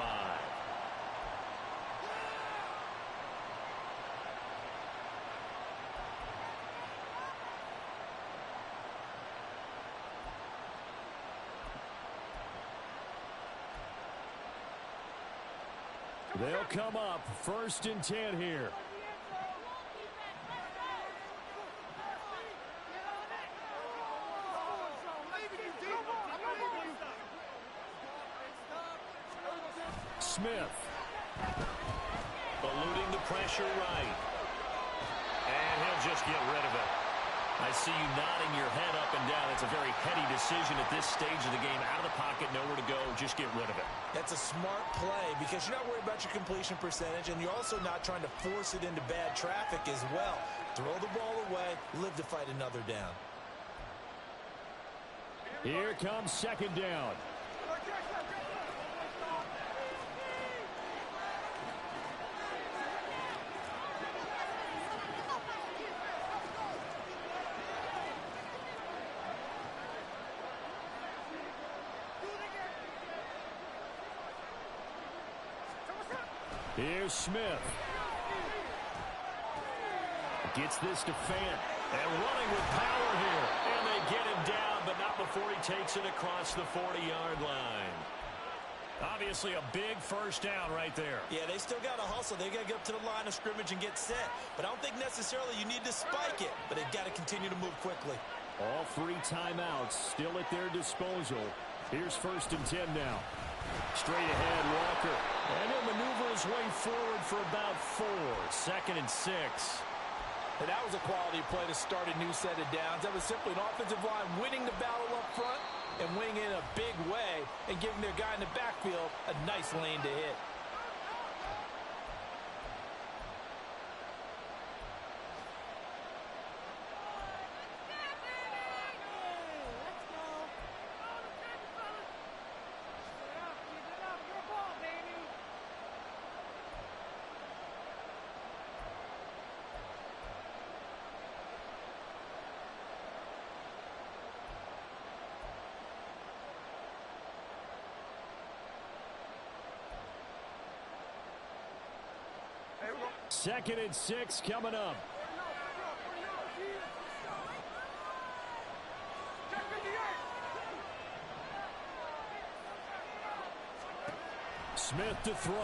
They'll come up 1st and 10 here. Smith. Eluding the pressure right. And he'll just get rid of it. I see you nodding your head up and down. It's a very heady decision at this stage of the game. Out of the pocket, nowhere to go. Just get rid of it. That's a smart play because you're not worried about your completion percentage, and you're also not trying to force it into bad traffic as well. Throw the ball away, live to fight another down. Here comes 2nd down. Here's Smith. Gets this to Fant. And running with power here. And they get him down, but not before he takes it across the 40-yard line. Obviously a big first down right there. Yeah, they still got to hustle. They got to get up to the line of scrimmage and get set. But I don't think necessarily you need to spike it. But they've got to continue to move quickly. All 3 timeouts still at their disposal. Here's 1st and 10 now. Straight ahead, Walker. And he'll maneuver his way forward for about 4. 2nd and 6. And that was a quality play to start a new set of downs. That was simply an offensive line winning the battle up front and winning in a big way and giving their guy in the backfield a nice lane to hit. Second and 6 coming up. Smith to throw.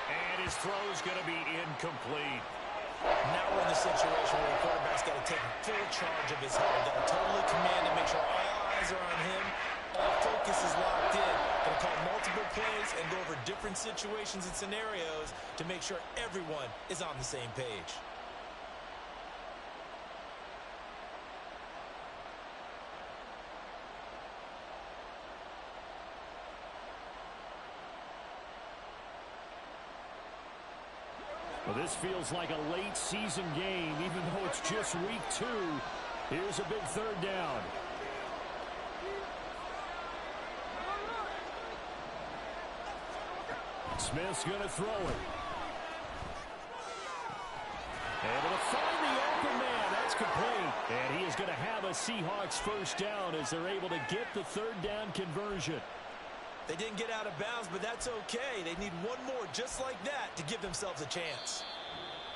And his throw is going to be incomplete. Now we're in the situation where the quarterback's got to take full charge of his head. Got to totally command and make sure all eyes are on him. All focus is locked in. Going to call multiple plays and go over different situations and scenarios to make sure everyone is on the same page. Well, this feels like a late season game, even though it's just week 2. Here's a big 3rd down. Smith's going to throw it. Able to find the open man. That's complete. And he is going to have a Seahawks 1st down as they're able to get the 3rd down conversion. They didn't get out of bounds, but that's okay. They need one more just like that to give themselves a chance.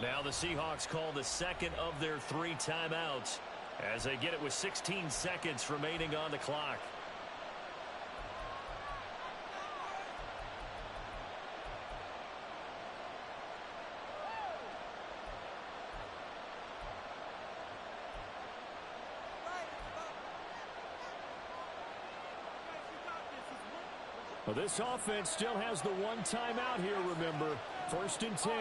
Now the Seahawks call the 2nd of their 3 timeouts as they get it with 16 seconds remaining on the clock. Well, this offense still has the one timeout here, remember. 1st and 10.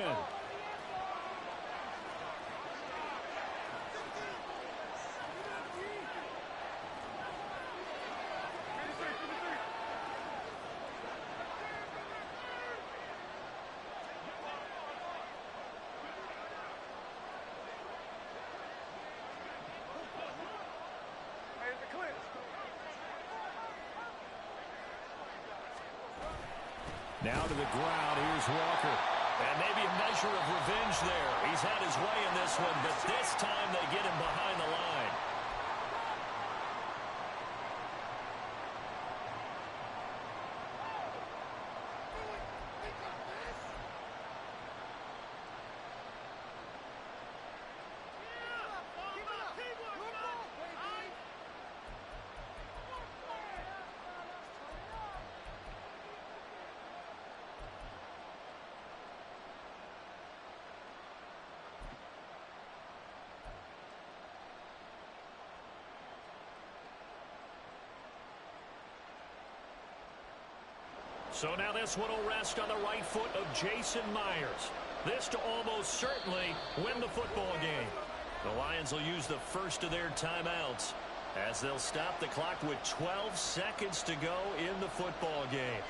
Now to the ground. Here's Walker. And maybe a measure of revenge there. He's had his way in this one, but this time they get him behind the line. So now this one will rest on the right foot of Jason Myers. This to almost certainly win the football game. The Lions will use the first of their timeouts as they'll stop the clock with 12 seconds to go in the football game.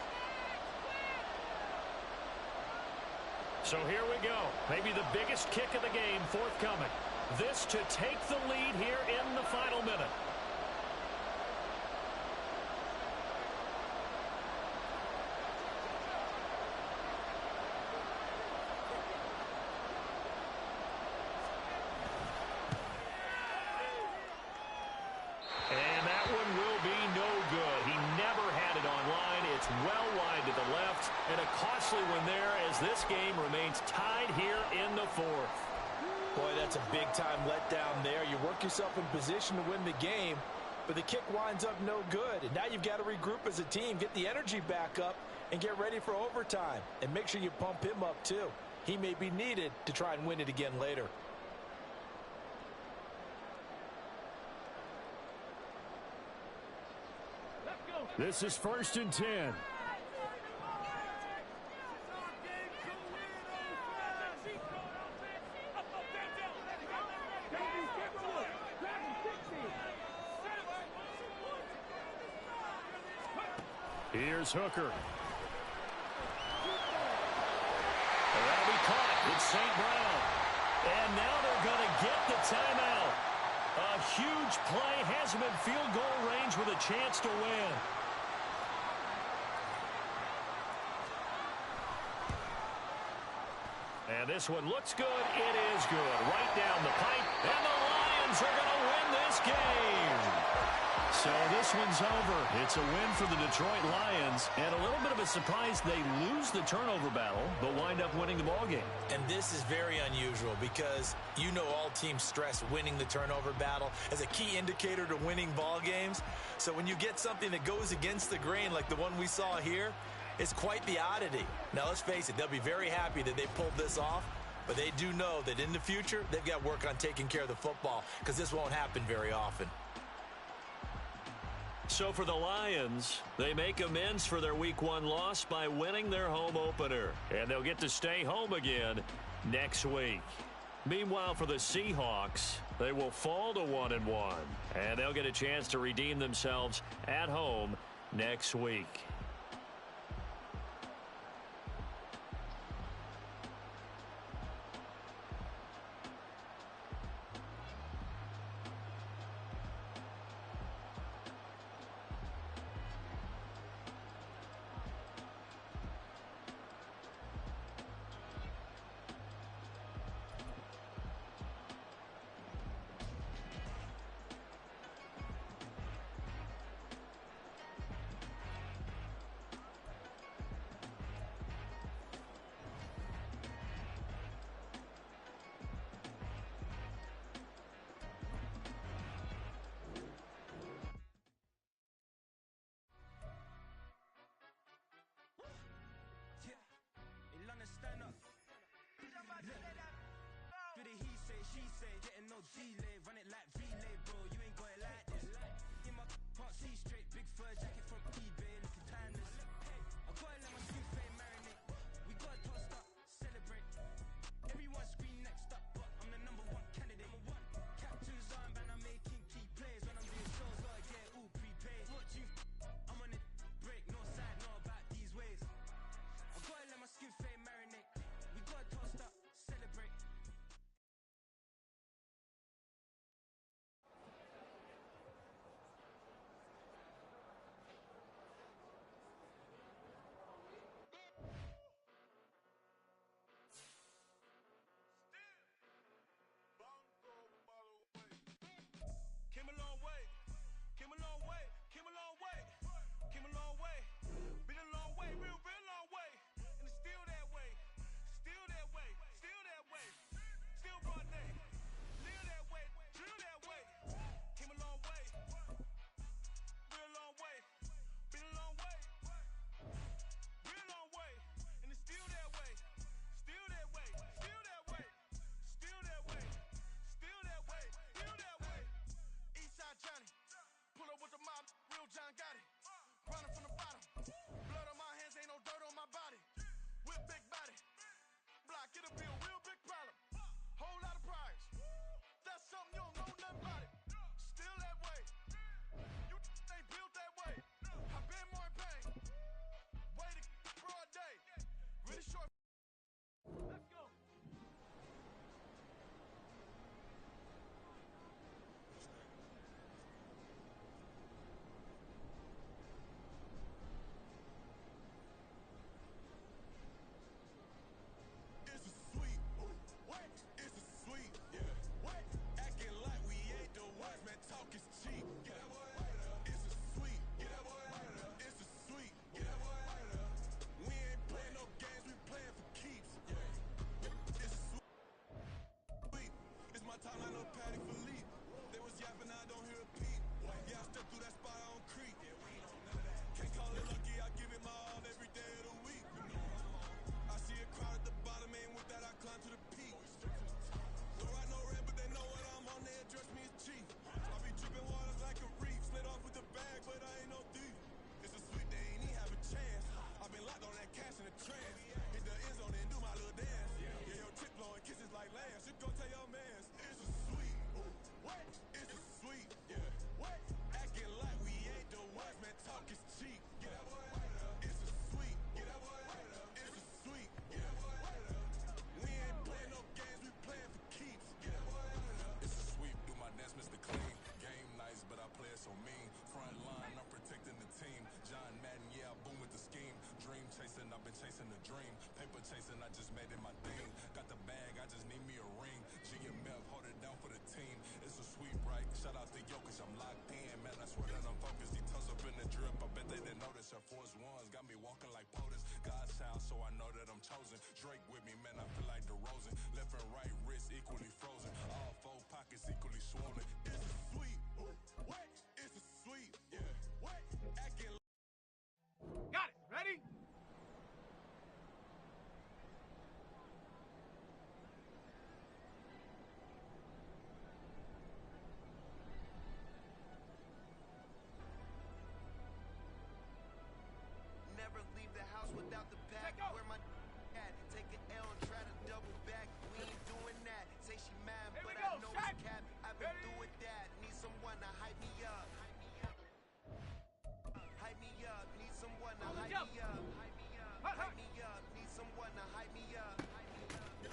So here we go. Maybe the biggest kick of the game forthcoming. This to take the lead here in the final minute. Well wide to the left, and a costly one there as this game remains tied here in the 4th. Boy, that's a big-time letdown there. You work yourself in position to win the game, but the kick winds up no good. And now you've got to regroup as a team, get the energy back up, and get ready for overtime. And make sure you pump him up, too. He may be needed to try and win it again later. This is 1st and 10. Here's Hooker. That'll be caught. It's St. Brown. And now they're going to get the timeout. A huge play has him in field goal range with a chance to win. And this one looks good. It is good. Right down the pipe. And the Lions are going to win this game. So this one's over. It's a win for the Detroit Lions. And a little bit of a surprise, they lose the turnover battle, but wind up winning the ballgame. And this is very unusual because you know all teams stress winning the turnover battle as a key indicator to winning ball games. So when you get something that goes against the grain like the one we saw here, it's quite the oddity. Now, let's face it, they'll be very happy that they pulled this off, but they do know that in the future, they've got work on taking care of the football because this won't happen very often. So for the Lions, they make amends for their Week 1 loss by winning their home opener, and they'll get to stay home again next week. Meanwhile, for the Seahawks, they will fall to 1-1, and they'll get a chance to redeem themselves at home next week. the drip, I bet they didn't notice. Her force ones got me walking like POTUS. God's house, so I know that I'm chosen. Drake with me, man, I feel like DeRozan. Left and right wrist equally frozen. All four pockets equally swollen. It's a sweep. What? It's a sweep. Yeah. What? Acting. Got it. Ready? Never leave the house without the pack. Where my at? Take an L and try to double back. We ain't doing that. Say she mad, Here but we I go, know Shaq. it's cap. I've been Ready? through with that. Need someone to hype me up. Hype me up. Need someone to On the hype jump. me up. Hype me up. Hut, hut. Hype me up. Need someone to hype me up.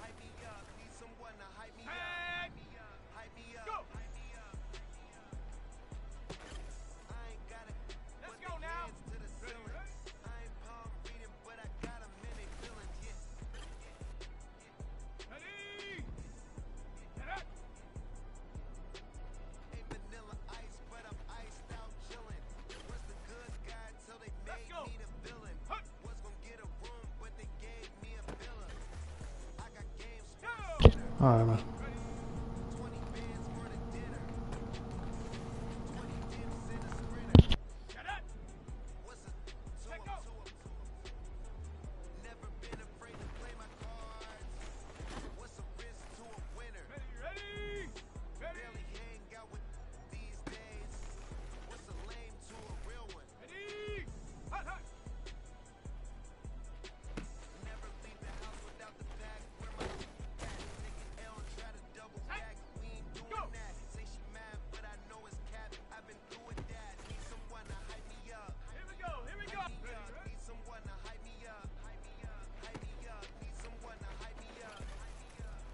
Hype me up. Need someone to hype me up. Tag. Hype me up. Go. Hype me up. I ain't got it. Let's go now. To the ceiling. I ain't palm reading, but I got 'em in they feelings. Yeah. Ready? Get up. Ain't vanilla ice, but I'm iced out chillin'. Was the good guy till they Let's made go. me the villain. Hut. Was gon' get a room, but they gave me a villa. I got games, Go. All right, man. 20 bands for the dinner. 20 dips in a sprinter. Get up. What's a Let go. Never been afraid to play my cards. What's a risk to a winner? Ready, ready. Ready. Barely hang out with these days. What's a lame to a real one? Ready. Hut, hut. Never leave the house without the pack. Where my at? Take an L and try to double back. We ain't doing Go. that. Say she mad, but I know it's cap. I've been through with that. Need someone to hype me up. Here we go. Here we go. Hype me Ready, up. ready. Need someone to hype me up. Hype me up. Hype me up. Need someone to hype me up.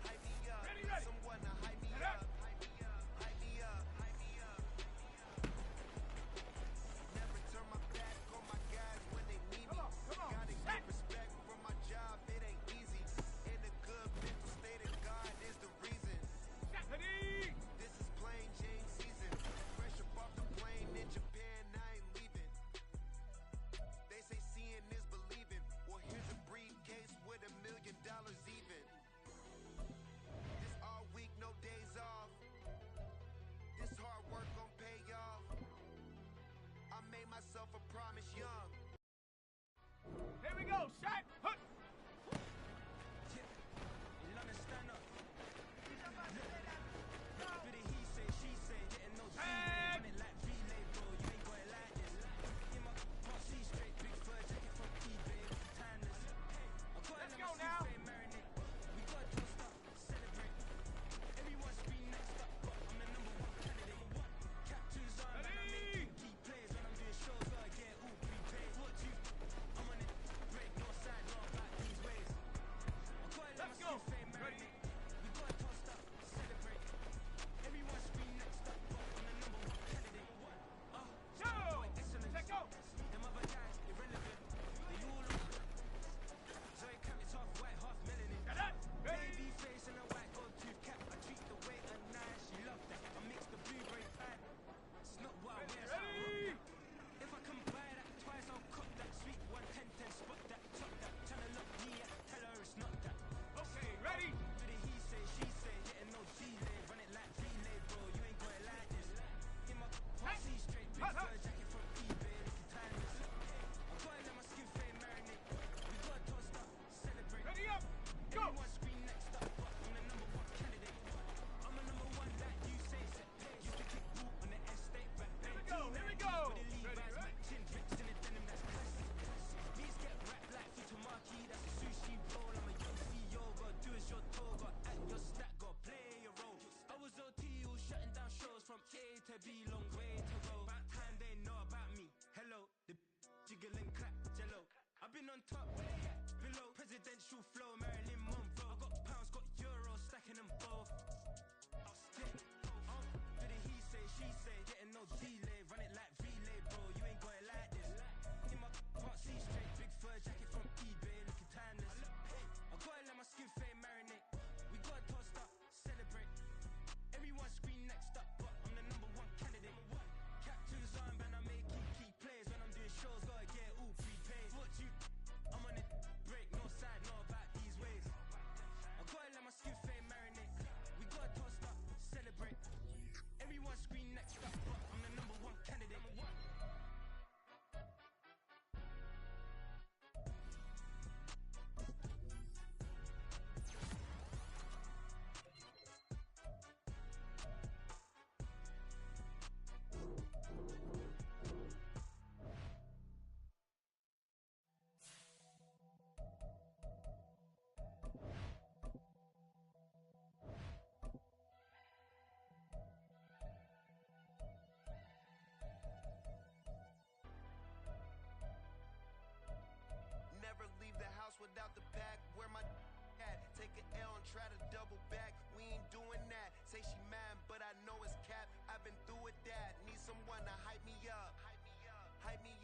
Hype me up. Ready, Need ready. someone to hype me Get up. up. Hype me up. Hype me up. Hype me up. Never turn my back on my guys when they need me. Come on. Gotta Set. get respect from my job. It ain't easy. In a good mental state of God is the reason. Ready. This is plain Jane season. Fresh up off the plane in Japan, I ain't leaving. They say seeing is believing. Well, here's a briefcase with $1 million even. This all week, no days off. This hard work gon' pay off. I made myself a promise young. Here we go. Shot. Hut. Tag. Let's go now. Ready. Let's go. Ready. Go. Let go. Get up. Ready. Ready. Okay, ready. Hut, hut. Ready up. Go. Here we go. Here we go. Ready, ready. I've been on top, below, presidential flow, Marilyn Monroe. I got pounds, got euros, stacking them both. Bit of he say, she say, getting no delay, run it like relay, bro. You ain't got it like this. In my can't see straight, big fur jacket from eBay, looking timeless. I gotta let my skin fade marinate. We gotta toast up, celebrate. Everyone scream next up, but I'm the #1 candidate. Captain's armband, I make key plays. Say she mine, but I know it's cap. I've been through with that. Need someone to hype me up. Hype me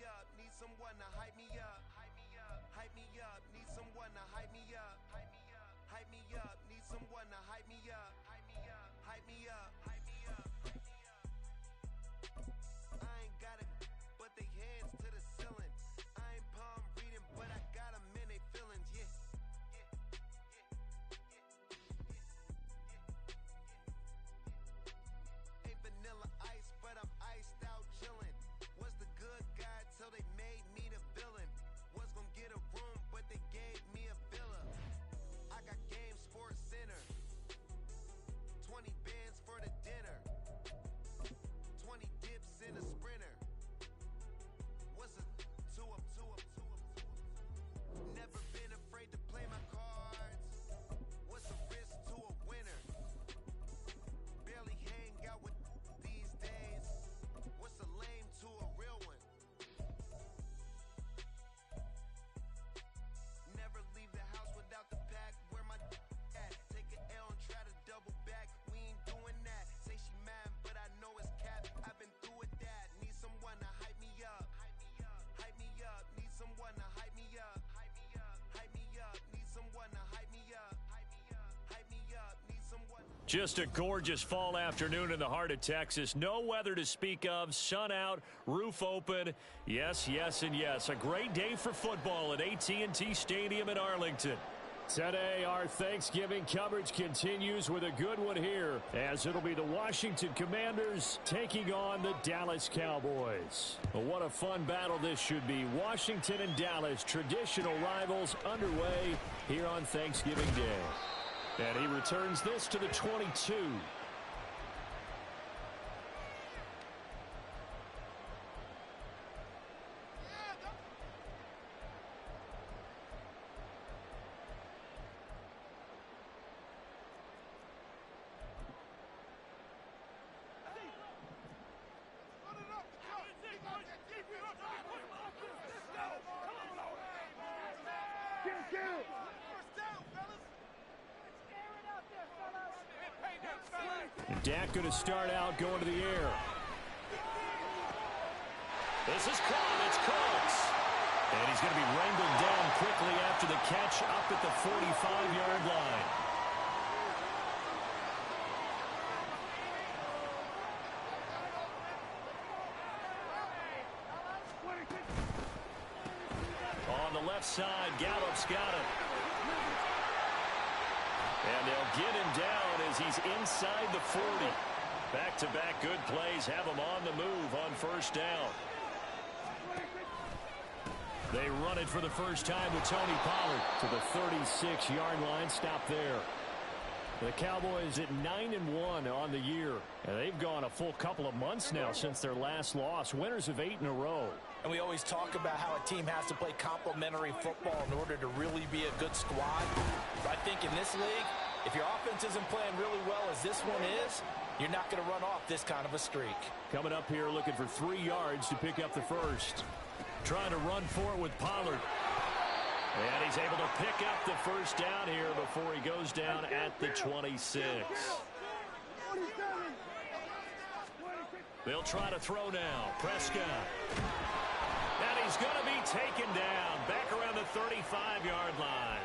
up. Need someone to hype me up. Hype me up. Need someone to hype me up. Hype me up. Need someone to hype me up. Hype me up. Hype me up. I ain't got it, but they hands to the ceiling. I ain't palm reading, but I got them in they feelings. Yeah. Ain't vanilla ice, but I'm iced out chillin'. Was the good guy till they made me the villain. Was gonna get a room, but they gave me a villa. I got game Sports Center. 20 bands for the dinner. 20 dips in a sprinter. What's a 2 up, 2 up, 2 up, 2 up? Never been afraid to play my cards. What's a risk to a winner? Barely hang out with these days. What's a lame to a real one? Never leave the house without the pack. Where my at? Take an L and try to double back. We ain't doing that. Say she mine, but I know it's cap. I've been through with that. Need someone to hype me up. Hype me up. Need someone to hype me up. Hype me up. Need someone to hype me up. Hype me up. Need someone. Just a gorgeous fall afternoon in the heart of Texas. No weather to speak of. Sun out, roof open. Yes, yes, and yes. A great day for football at AT&T Stadium in Arlington. Today, our Thanksgiving coverage continues with a good one here, as it'll be the Washington Commanders taking on the Dallas Cowboys. Well, what a fun battle this should be. Washington and Dallas, traditional rivals, underway here on Thanksgiving Day. And he returns this to the 22. Dak going to start out going to the air. This is caught. It's Cooks. And he's going to be wrangled down quickly after the catch up at the 45-yard line. On the left side, Gallup's got it. And they'll get him down as he's inside the 40. Back-to-back good plays have him on the move on first down. They run it for the first time with Tony Pollard to the 36-yard line. Stop there. The Cowboys at 9-1 on the year. And they've gone a full couple of months now since their last loss. Winners of 8 in a row. And we always talk about how a team has to play complementary football in order to really be a good squad. But I think in this league, if your offense isn't playing really well as this one is, you're not going to run off this kind of a streak. Coming up here looking for 3 yards to pick up the first. Trying to run for it with Pollard. And he's able to pick up the first down here before he goes down at the 26. They'll try to throw now. Prescott. And he's going to be taken down back around the 35-yard line.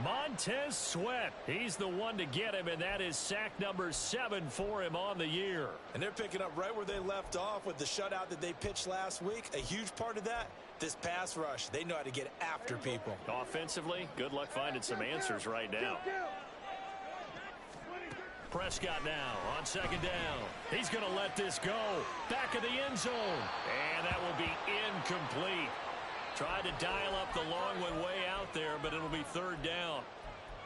Montez Sweat, he's the one to get him, and that is sack number 7 for him on the year. And they're picking up right where they left off with the shutout that they pitched last week. A huge part of that, this pass rush. They know how to get after people. Offensively, good luck finding some answers right now. Prescott now on second down. He's going to let this go. Back of the end zone. And that will be incomplete. Tried to dial up the long one way out there, but it'll be third down.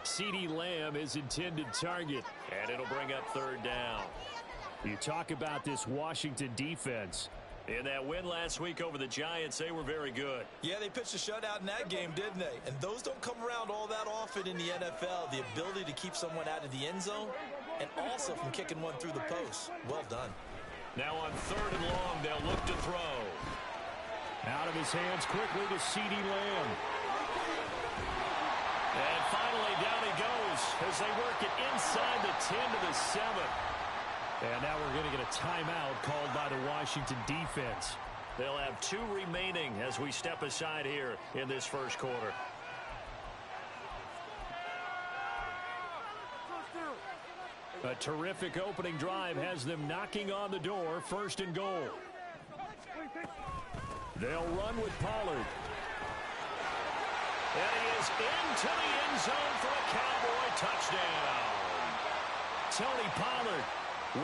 CeeDee Lamb is intended target, and it'll bring up third down. You talk about this Washington defense. In that win last week over the Giants, they were very good. Yeah, they pitched a shutout in that game, didn't they? And those don't come around all that often in the NFL. The ability to keep someone out of the end zone and also from kicking one through the post. Well done. Now on third and long, they'll look to throw. Out of his hands quickly to CeeDee Lamb. And finally, down he goes as they work it inside the 10 to the 7. And now we're going to get a timeout called by the Washington defense. They'll have 2 remaining as we step aside here in this first quarter. A terrific opening drive has them knocking on the door, 1st and goal. They'll run with Pollard. And he is into the end zone for a Cowboy touchdown. Tony Pollard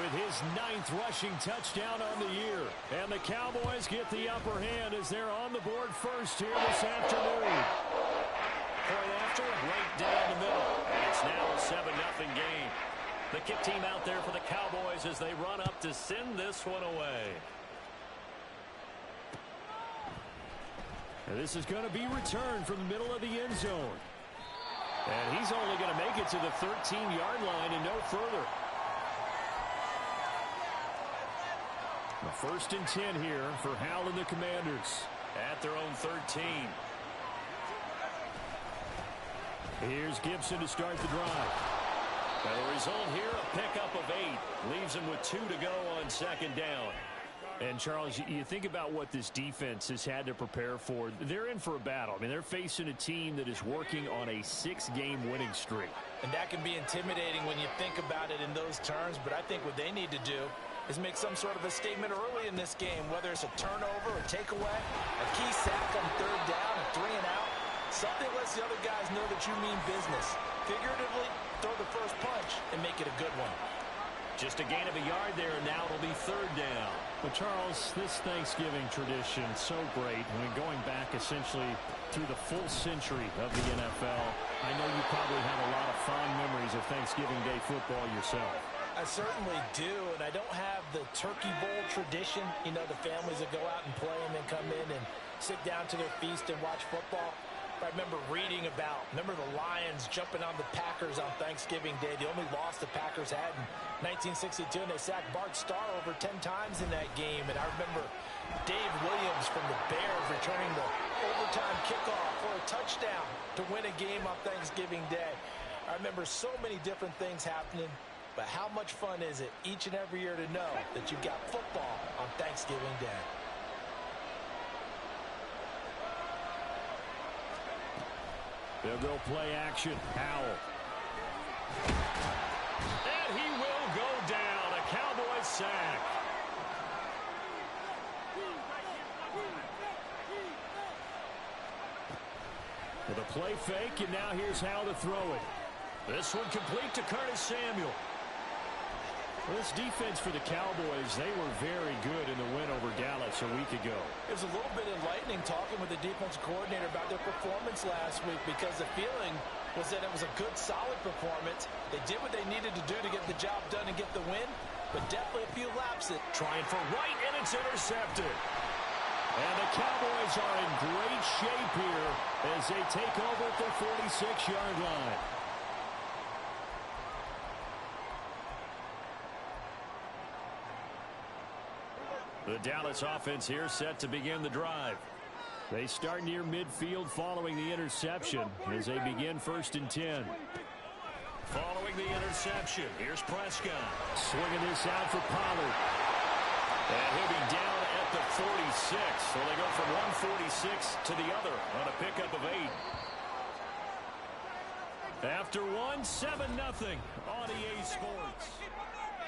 with his 9th rushing touchdown on the year. And the Cowboys get the upper hand as they're on the board first here this afternoon. Point after, right down the middle. It's now a 7-0 game. The kick team out there for the Cowboys as they run up to send this one away. And this is going to be returned from the middle of the end zone. And he's only going to make it to the 13-yard line and no further. The 1st and 10 here for Hal and the Commanders at their own 13. Here's Gibson to start the drive. Now the result here, a pickup of 8. Leaves him with 2 to go on 2nd down. And, Charles, you think about what this defense has had to prepare for. They're in for a battle. I mean, they're facing a team that is working on a 6-game winning streak. And that can be intimidating when you think about it in those terms. But I think what they need to do is make some sort of a statement early in this game, whether it's a turnover, a takeaway, a key sack on 3rd down, a 3 and out. Something lets the other guys know that you mean business. Figuratively, throw the first punch and make it a good one. Just a gain of a yard there, and now it'll be 3rd down. But, Charles, this Thanksgiving tradition, so great. I mean, going back essentially through the full century of the NFL, I know you probably have a lot of fond memories of Thanksgiving Day football yourself. I certainly do, and I don't have the Turkey Bowl tradition. You know, the families that go out and play and then come in and sit down to their feast and watch football. I remember reading about, the Lions jumping on the Packers on Thanksgiving Day. The only loss the Packers had in 1962, and they sacked Bart Starr over 10 times in that game. And I remember Dave Williams from the Bears returning the overtime kickoff for a touchdown to win a game on Thanksgiving Day. I remember so many different things happening, but how much fun is it each and every year to know that you've got football on Thanksgiving Day? They'll go play action. Howell. And he will go down. A Cowboy sack. With a play fake, and now here's Howell to throw it. This one complete to Curtis Samuel. Well, this defense for the Cowboys, they were very good in the win over Dallas a week ago. It was a little bit enlightening talking with the defensive coordinator about their performance last week, because the feeling was that it was a good, solid performance. They did what they needed to do to get the job done and get the win, but definitely a few lapses. Trying for right, and it's intercepted. And the Cowboys are in great shape here as they take over at their 46-yard line. The Dallas offense here set to begin the drive. They start near midfield following the interception as they begin 1st and 10. Following the interception, here's Prescott. Swinging this out for Pollard. And he'll be down at the 46. So they go from 146 to the other on a pickup of 8. After 7-0 on EA Sports.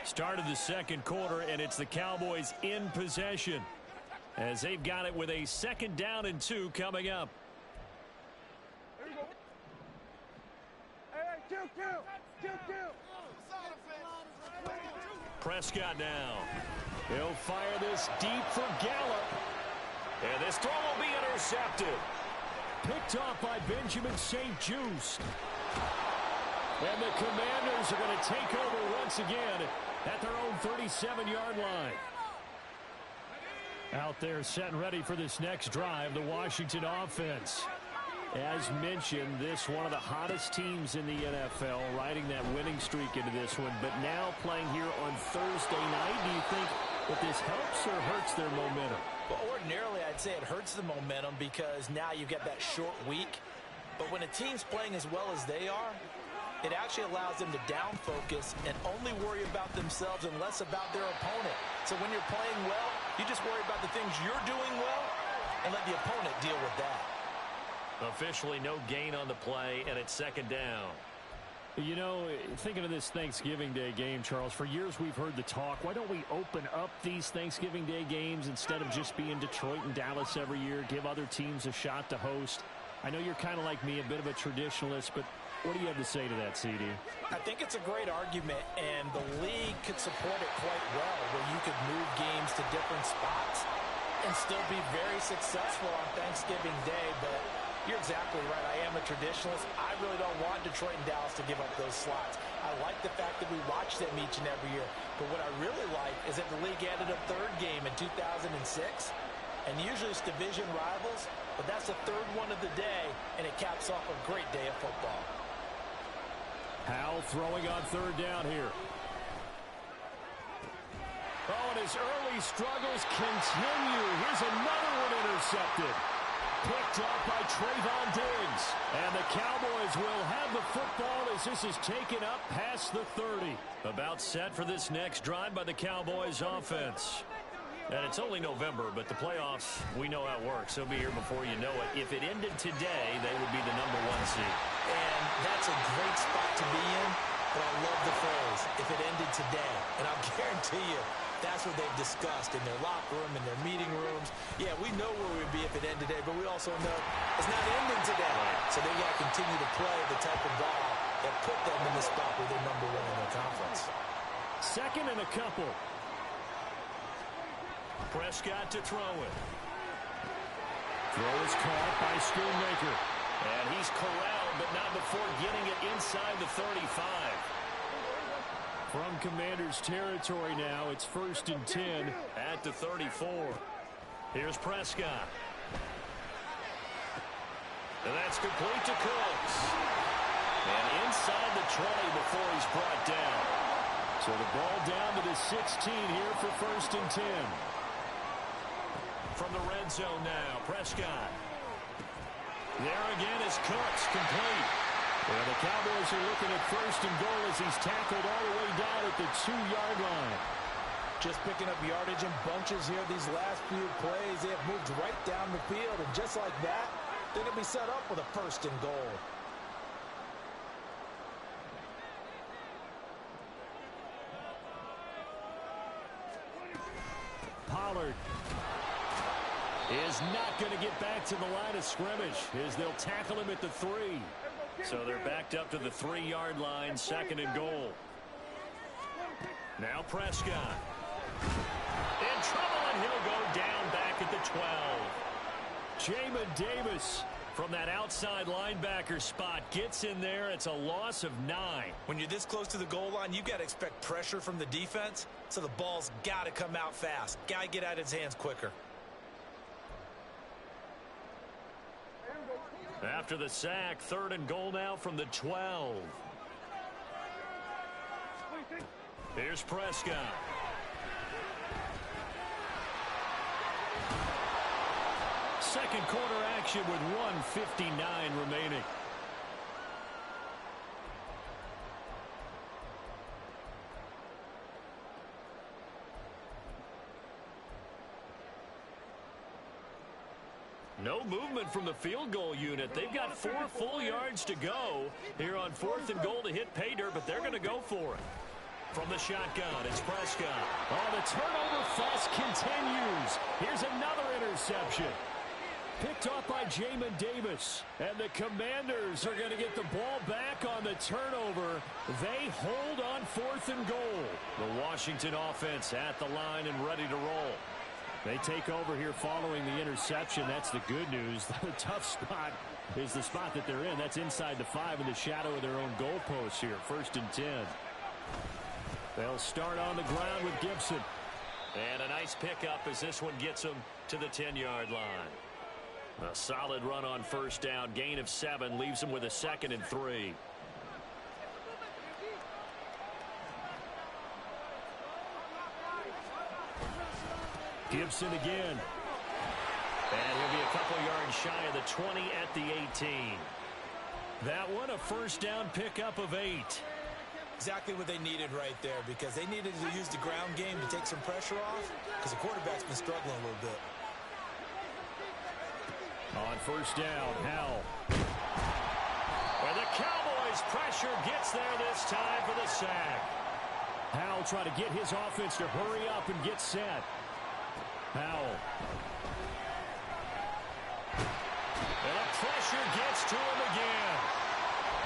Start of the 2nd quarter, and it's the Cowboys in possession as they've got it with a 2nd down and 2 coming up. Prescott now. He'll fire this deep for Gallup. And this throw will be intercepted. Picked off by Benjamin St. Juste. And the Commanders are going to take over once again at their own 37-yard line. Out there set and ready for this next drive, the Washington offense. As mentioned, this one of the hottest teams in the NFL, riding that winning streak into this one, but now playing here on Thursday night. Do you think that this helps or hurts their momentum? Well, ordinarily, I'd say it hurts the momentum because now you've got that short week. But when a team's playing as well as they are, it actually allows them to down focus and only worry about themselves and less about their opponent. So when you're playing well, you just worry about the things you're doing well and let the opponent deal with that. Officially no gain on the play, and it's second down. You know, thinking of this Thanksgiving Day game, Charles, for years we've heard the talk, why don't we open up these Thanksgiving Day games instead of just being Detroit and Dallas every year, give other teams a shot to host? I know you're kind of like me, a bit of a traditionalist, but what do you have to say to that, CD? I think it's a great argument, and the league could support it quite well, where you could move games to different spots and still be very successful on Thanksgiving Day, but you're exactly right. I am a traditionalist. I really don't want Detroit and Dallas to give up those slots. I like the fact that we watch them each and every year. But what I really like is that the league added a third game in 2006. And usually it's division rivals, but that's the third one of the day, and it caps off a great day of football. Howell throwing on third down here. Oh, and his early struggles continue. Here's another one intercepted. Picked up by Trayvon Diggs. And the Cowboys will have the football as this is taken up past the 30. About set for this next drive by the Cowboys offense. And it's only November, but the playoffs, we know how it works. They'll be here before you know it. If it ended today, they would be the #1 seed. And that's a great spot to be in, but I love the phrase, if it ended today. And I'll guarantee you, that's what they've discussed in their locker room, in their meeting rooms. Yeah, we know where we'd be if it ended today, but we also know it's not ending today. So they got to continue to play the type of ball that put them in the spot where they're #1 in their conference. Second and a couple. Prescott to throw it. Throw is caught by Schoonmaker. And he's corralled, but not before getting it inside the 35. From Commanders territory now, it's 1st and 10 at the 34. Here's Prescott. And that's complete to Cooks. And inside the 20 before he's brought down. So the ball down to the 16 here for 1st and 10. From the red zone now, Prescott. There again is Cooks, complete. Well, the Cowboys are looking at 1st and goal as he's tackled all the way down at the 2-yard line. Just picking up yardage in bunches here these last few plays. They have moved right down the field, and just like that, they're going to be set up with a 1st and goal. Pollard is not going to get back to the line of scrimmage as they'll tackle him at the 3. So they're backed up to the 3-yard line, 2nd and goal. Now Prescott. In trouble, and he'll go down back at the 12. Jamin Davis from that outside linebacker spot gets in there. It's a loss of 9. When you're this close to the goal line, you've got to expect pressure from the defense, so the ball's got to come out fast. Got to get out of his hands quicker. After the sack, 3rd and goal now from the 12. Here's Prescott. Second quarter action with 1:59 remaining. No movement from the field goal unit. They've got 4 full yards to go here on 4th and goal to hit pay dirt, but they're going to go for it. From the shotgun, it's Prescott. Oh, the turnover fest continues. Here's another interception. Picked off by Jamin Davis. And the Commanders are going to get the ball back on the turnover. They hold on 4th and goal. The Washington offense at the line and ready to roll. They take over here following the interception. That's the good news. The tough spot is the spot that they're in. That's inside the 5 in the shadow of their own goalpost here. 1st and 10. They'll start on the ground with Gibson. And a nice pickup as this one gets them to the 10-yard line. A solid run on 1st down. Gain of 7 leaves them with a 2nd and 3. Gibson again. And he'll be a couple yards shy of the 20 at the 18. That one a first down pickup of 8. Exactly what they needed right there, because they needed to use the ground game to take some pressure off, because the quarterback's been struggling a little bit. On first down, Howell. And the Cowboys' pressure gets there this time for the sack. Howell trying to get his offense to hurry up and get set. Howell. And the pressure gets to him again.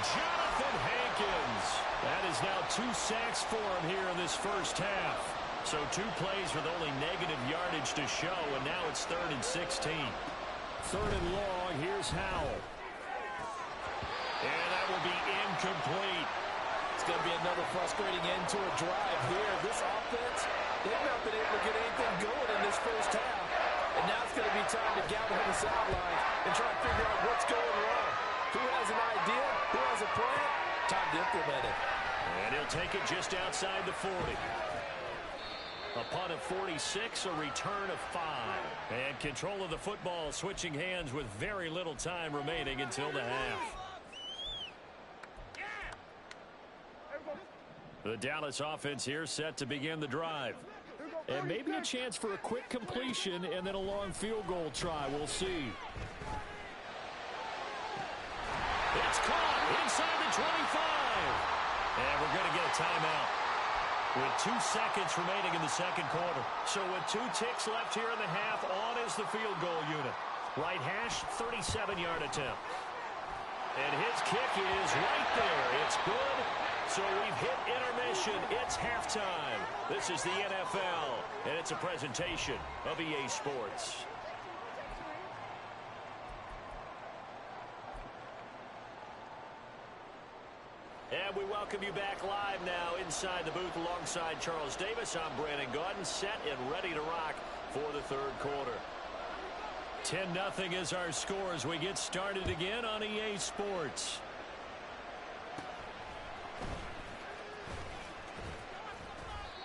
Jonathan Hankins. That is now 2 sacks for him here in this first half. So 2 plays with only negative yardage to show, and now it's 3rd and 16. 3rd and long, here's Howell. And that will be incomplete. It's going to be another frustrating end to a drive here. This offense, they've not been able to get anything going in this first half. And now it's going to be time to gather on the sidelines and try to figure out what's going wrong. Who has an idea? Who has a plan? Time to implement it. And he'll take it just outside the 40. A punt of 46, a return of 5. And control of the football switching hands with very little time remaining until the half. The Dallas offense here set to begin the drive. And maybe a chance for a quick completion and then a long field goal try. We'll see. It's caught inside the 25. And we're going to get a timeout with 2 seconds remaining in the second quarter. So with 2 ticks left here in the half, on is the field goal unit. Right hash, 37-yard attempt. And his kick is right there. It's good. So we've hit intermission. It's halftime. This is the NFL, and it's a presentation of EA Sports. And we welcome you back live now inside the booth alongside Charles Davis. I'm Brandon Gaudin, set and ready to rock for the third quarter. 10-0 is our score as we get started again on EA Sports.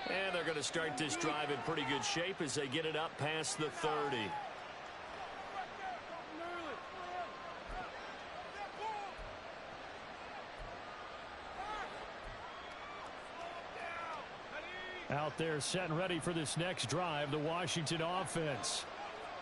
And they're going to start this drive in pretty good shape as they get it up past the 30. Out there set and ready for this next drive, the Washington offense.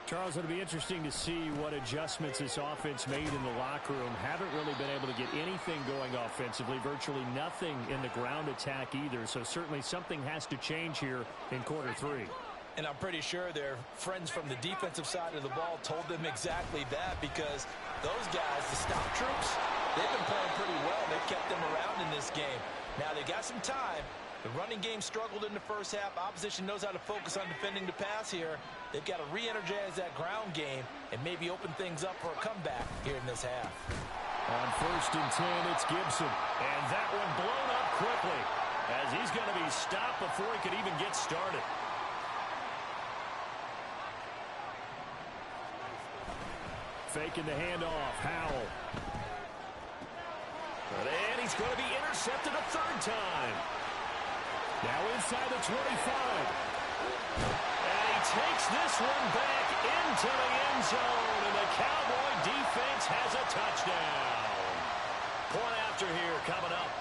Charles, it'll be interesting to see what adjustments this offense made in the locker room. Haven't really been able to get anything going offensively, virtually nothing in the ground attack either. So certainly something has to change here in quarter 3. And I'm pretty sure their friends from the defensive side of the ball told them exactly that, because those guys, the stop troops, they've been playing pretty well. They've kept them around in this game. Now they got some time. The running game struggled in the first half. Opposition knows how to focus on defending the pass here. They've got to re-energize that ground game and maybe open things up for a comeback here in this half. On 1st and 10, it's Gibson. And that one blown up quickly as he's going to be stopped before he could even get started. Faking the handoff. Howell. And he's going to be intercepted a 3rd time. Now inside the 25. And he takes this one back into the end zone. And the Cowboy defense has a touchdown. Point after here coming up.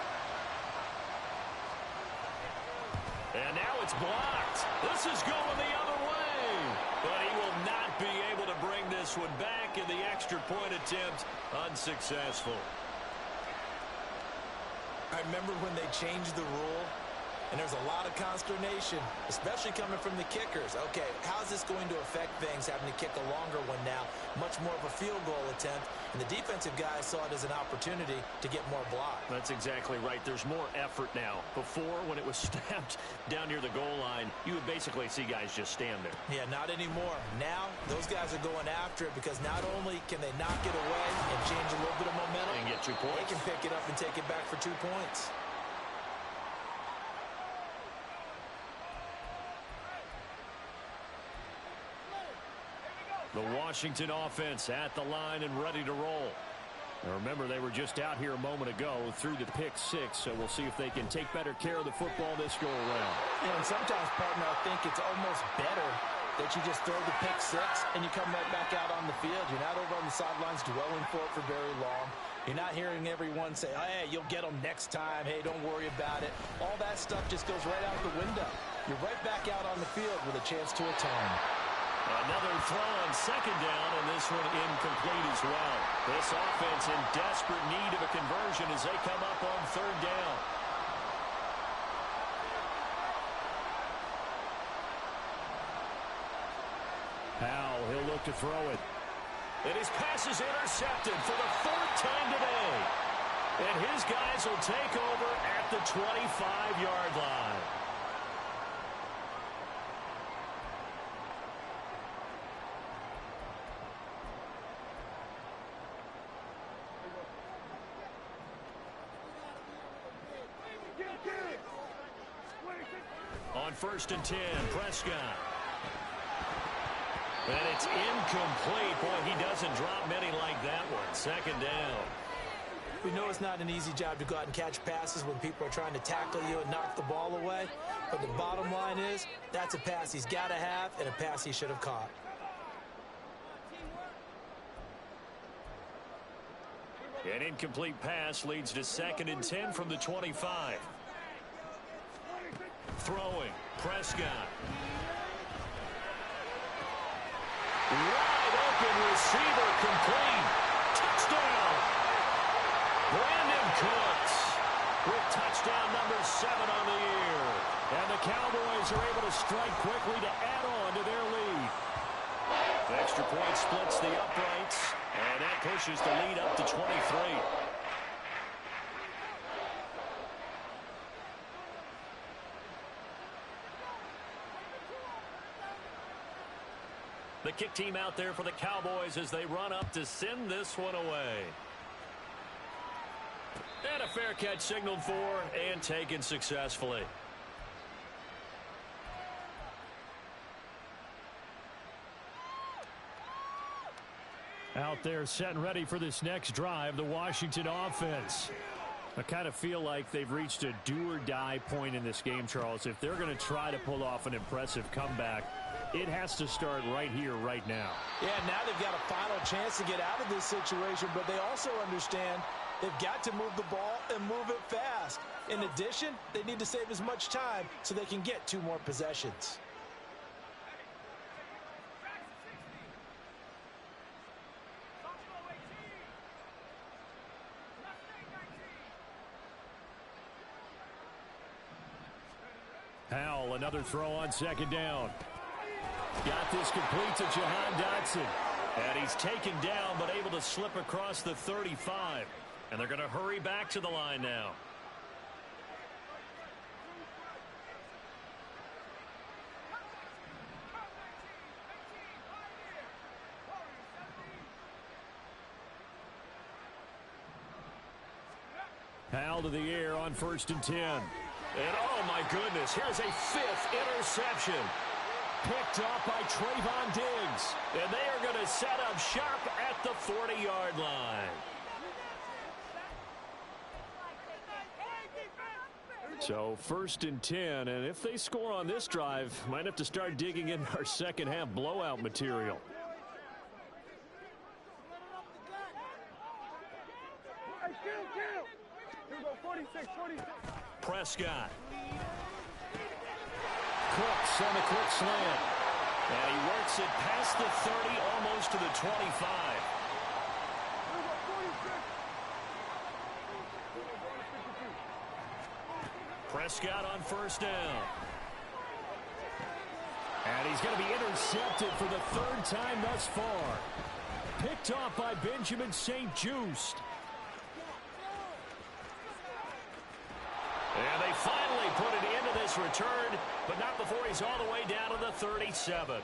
And now it's blocked. This is going the other way. But he will not be able to bring this one back. And the extra point attempt unsuccessful. I remember when they changed the rule. And there's a lot of consternation, especially coming from the kickers. Okay, how's this going to affect things, having to kick a longer one now? Much more of a field goal attempt. And the defensive guys saw it as an opportunity to get more block. That's exactly right. There's more effort now. Before, when it was snapped down near the goal line, you would basically see guys just stand there. Yeah, not anymore. Now, those guys are going after it because not only can they knock it away and change a little bit of momentum, and get 2 points. They can pick it up and take it back for 2 points. The Washington offense at the line and ready to roll. Now remember, they were just out here a moment ago through the pick 6, so we'll see if they can take better care of the football this go around. And sometimes, partner, I think it's almost better that you just throw the pick 6 and you come right back out on the field. You're not over on the sidelines dwelling for it for very long. You're not hearing everyone say, hey, you'll get them next time. Hey, don't worry about it. All that stuff just goes right out the window. You're right back out on the field with a chance to atone. Another throw on second down, and this one incomplete as well. This offense in desperate need of a conversion as they come up on third down. Powell, he'll look to throw it. And his pass is intercepted for the third time today. And his guys will take over at the 25-yard line. On 1st and 10, Prescott. And it's incomplete. Boy, he doesn't drop many like that one. Second down. We know it's not an easy job to go out and catch passes when people are trying to tackle you and knock the ball away. But the bottom line is, that's a pass he's got to have and a pass he should have caught. An incomplete pass leads to 2nd and 10 from the 25. Throwing, Prescott. Wide open receiver, complete. Touchdown. Brandon Cooks with touchdown number 7 on the year. And the Cowboys are able to strike quickly to add on to their lead. The extra point splits the uprights, and that pushes the lead up to 23. The kick team out there for the Cowboys as they run up to send this one away. And a fair catch signaled for and taken successfully. Out there set and ready for this next drive, the Washington offense. I kind of feel like they've reached a do-or-die point in this game, Charles. If they're going to try to pull off an impressive comeback, it has to start right here, right now. Yeah, now they've got a final chance to get out of this situation, but they also understand they've got to move the ball and move it fast. In addition, they need to save as much time so they can get 2 more possessions. Powell, another throw on 2nd down. Got this complete to Jahan Dotson. And he's taken down but able to slip across the 35. And they're going to hurry back to the line now. Powell to the air on 1st and 10. And oh my goodness, here's a 5th interception. Picked off by Trayvon Diggs. And they are going to set up shop at the 40-yard line. So 1st and 10, and if they score on this drive, might have to start digging in our second half blowout material. Prescott. Cooks on the quick slant. And he works it past the 30, almost to the 25. Prescott on 1st down. And he's going to be intercepted for the 3rd time thus far. Picked off by Benjamin St-Juste. And they finally put it into this return, but not before he's all the way down to the 37.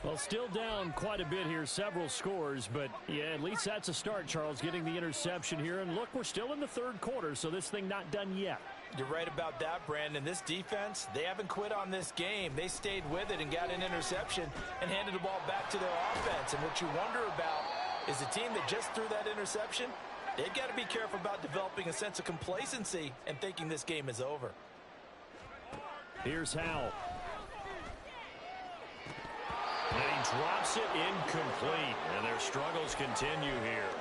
Well, still down quite a bit here, several scores, but yeah, at least that's a start, Charles, getting the interception here. And look, we're still in the 3rd quarter, so this thing not done yet. You're right about that, Brandon. This defense, they haven't quit on this game. They stayed with it and got an interception and handed the ball back to their offense. And what you wonder about is the team that just threw that interception, they've got to be careful about developing a sense of complacency and thinking this game is over. Here's Howell. And he drops it incomplete. And their struggles continue here.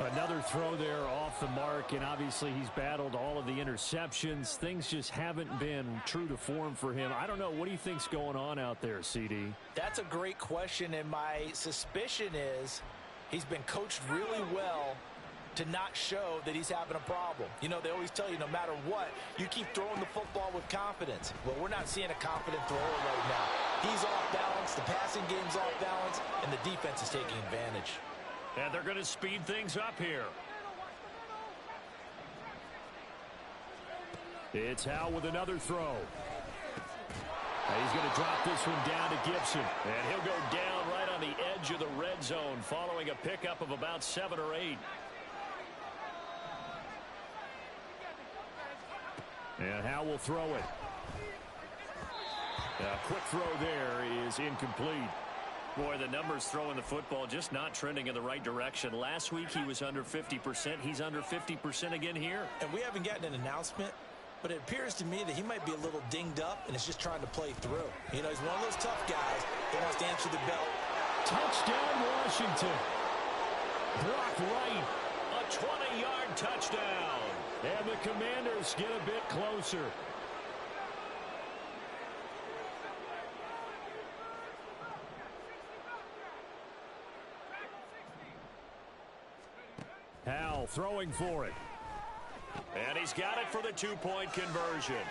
Another throw there off the mark, and obviously he's battled all of the interceptions. Things just haven't been true to form for him. I don't know. What do you think's going on out there, CD? That's a great question, and my suspicion is he's been coached really well to not show that he's having a problem. You know, they always tell you no matter what, you keep throwing the football with confidence. Well, we're not seeing a confident thrower right now. He's off balance, the passing game's off balance, and the defense is taking advantage. And they're going to speed things up here. It's Howell with another throw. And he's going to drop this one down to Gibson. And he'll go down right on the edge of the red zone following a pickup of about 7 or 8. And Howell will throw it. A quick throw there is incomplete. Boy, the numbers throwing the football just not trending in the right direction. Last week he was under 50%. He's under 50% again here. And we haven't gotten an announcement, but it appears to me that he might be a little dinged up and is just trying to play through. You know, he's one of those tough guys that wants to answer the bell. Touchdown, Washington. Block right. A 20-yard touchdown. And the Commanders get a bit closer. Howell throwing for it. And he's got it for the 2-point conversion.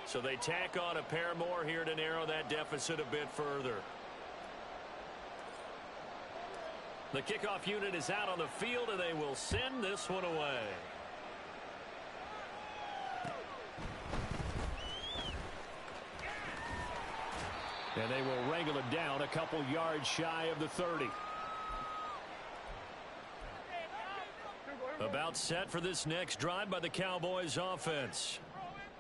So they tack on a pair more here to narrow that deficit a bit further. The kickoff unit is out on the field, and they will send this one away. And they will wrangle it down a couple yards shy of the 30. About set for this next drive by the Cowboys offense.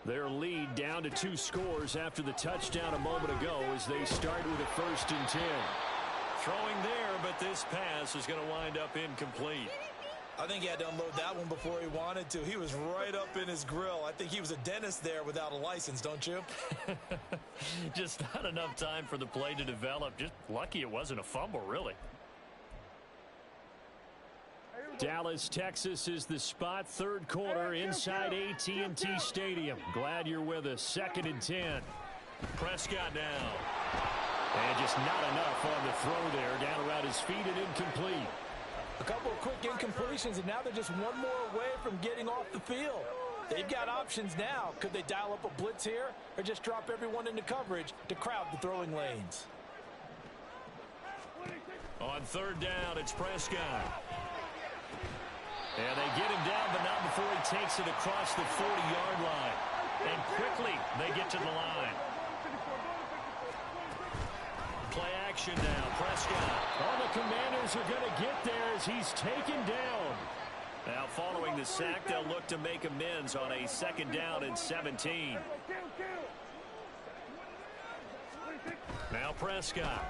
Their lead down to 2 scores after the touchdown a moment ago as they start with a 1st and 10. Throwing there, but this pass is going to wind up incomplete. I think he had to unload that one before he wanted to. He was right up in his grill. I think he was a dentist there without a license, don't you? Just not enough time for the play to develop. Just lucky it wasn't a fumble, really. Dallas, Texas is the spot. 3rd quarter inside AT&T Stadium. Glad you're with us. 2nd and 10. Prescott now. And just not enough on the throw there. Down around his feet and incomplete. A couple of quick incompletions, and now they're just one more away from getting off the field. They've got options now. Could they dial up a blitz here or just drop everyone into coverage to crowd the throwing lanes? On 3rd down, it's Prescott. And they get him down, but not before he takes it across the 40-yard line. And quickly, they get to the line. Play action now, Prescott. Oh, the Commanders are going to get there as he's taken down. Now, following the sack, they'll look to make amends on a 2nd down and 17. Now Prescott.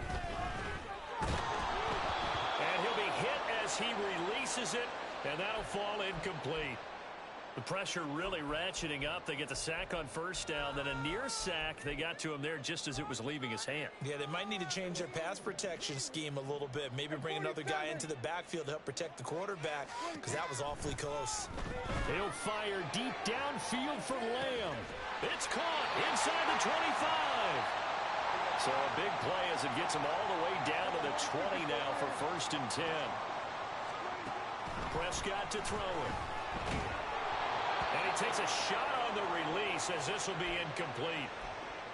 And he'll be hit as he releases it, and that'll fall incomplete. The pressure really ratcheting up. They get the sack on 1st down, then a near sack. They got to him there just as it was leaving his hand. Yeah, they might need to change their pass protection scheme a little bit. Maybe bring another guy into the backfield to help protect the quarterback, because that was awfully close. He'll fire deep downfield for Lamb. It's caught inside the 25. So a big play as it gets him all the way down to the 20 now for 1st and 10. Prescott to throw it. And he takes a shot on the release as this will be incomplete.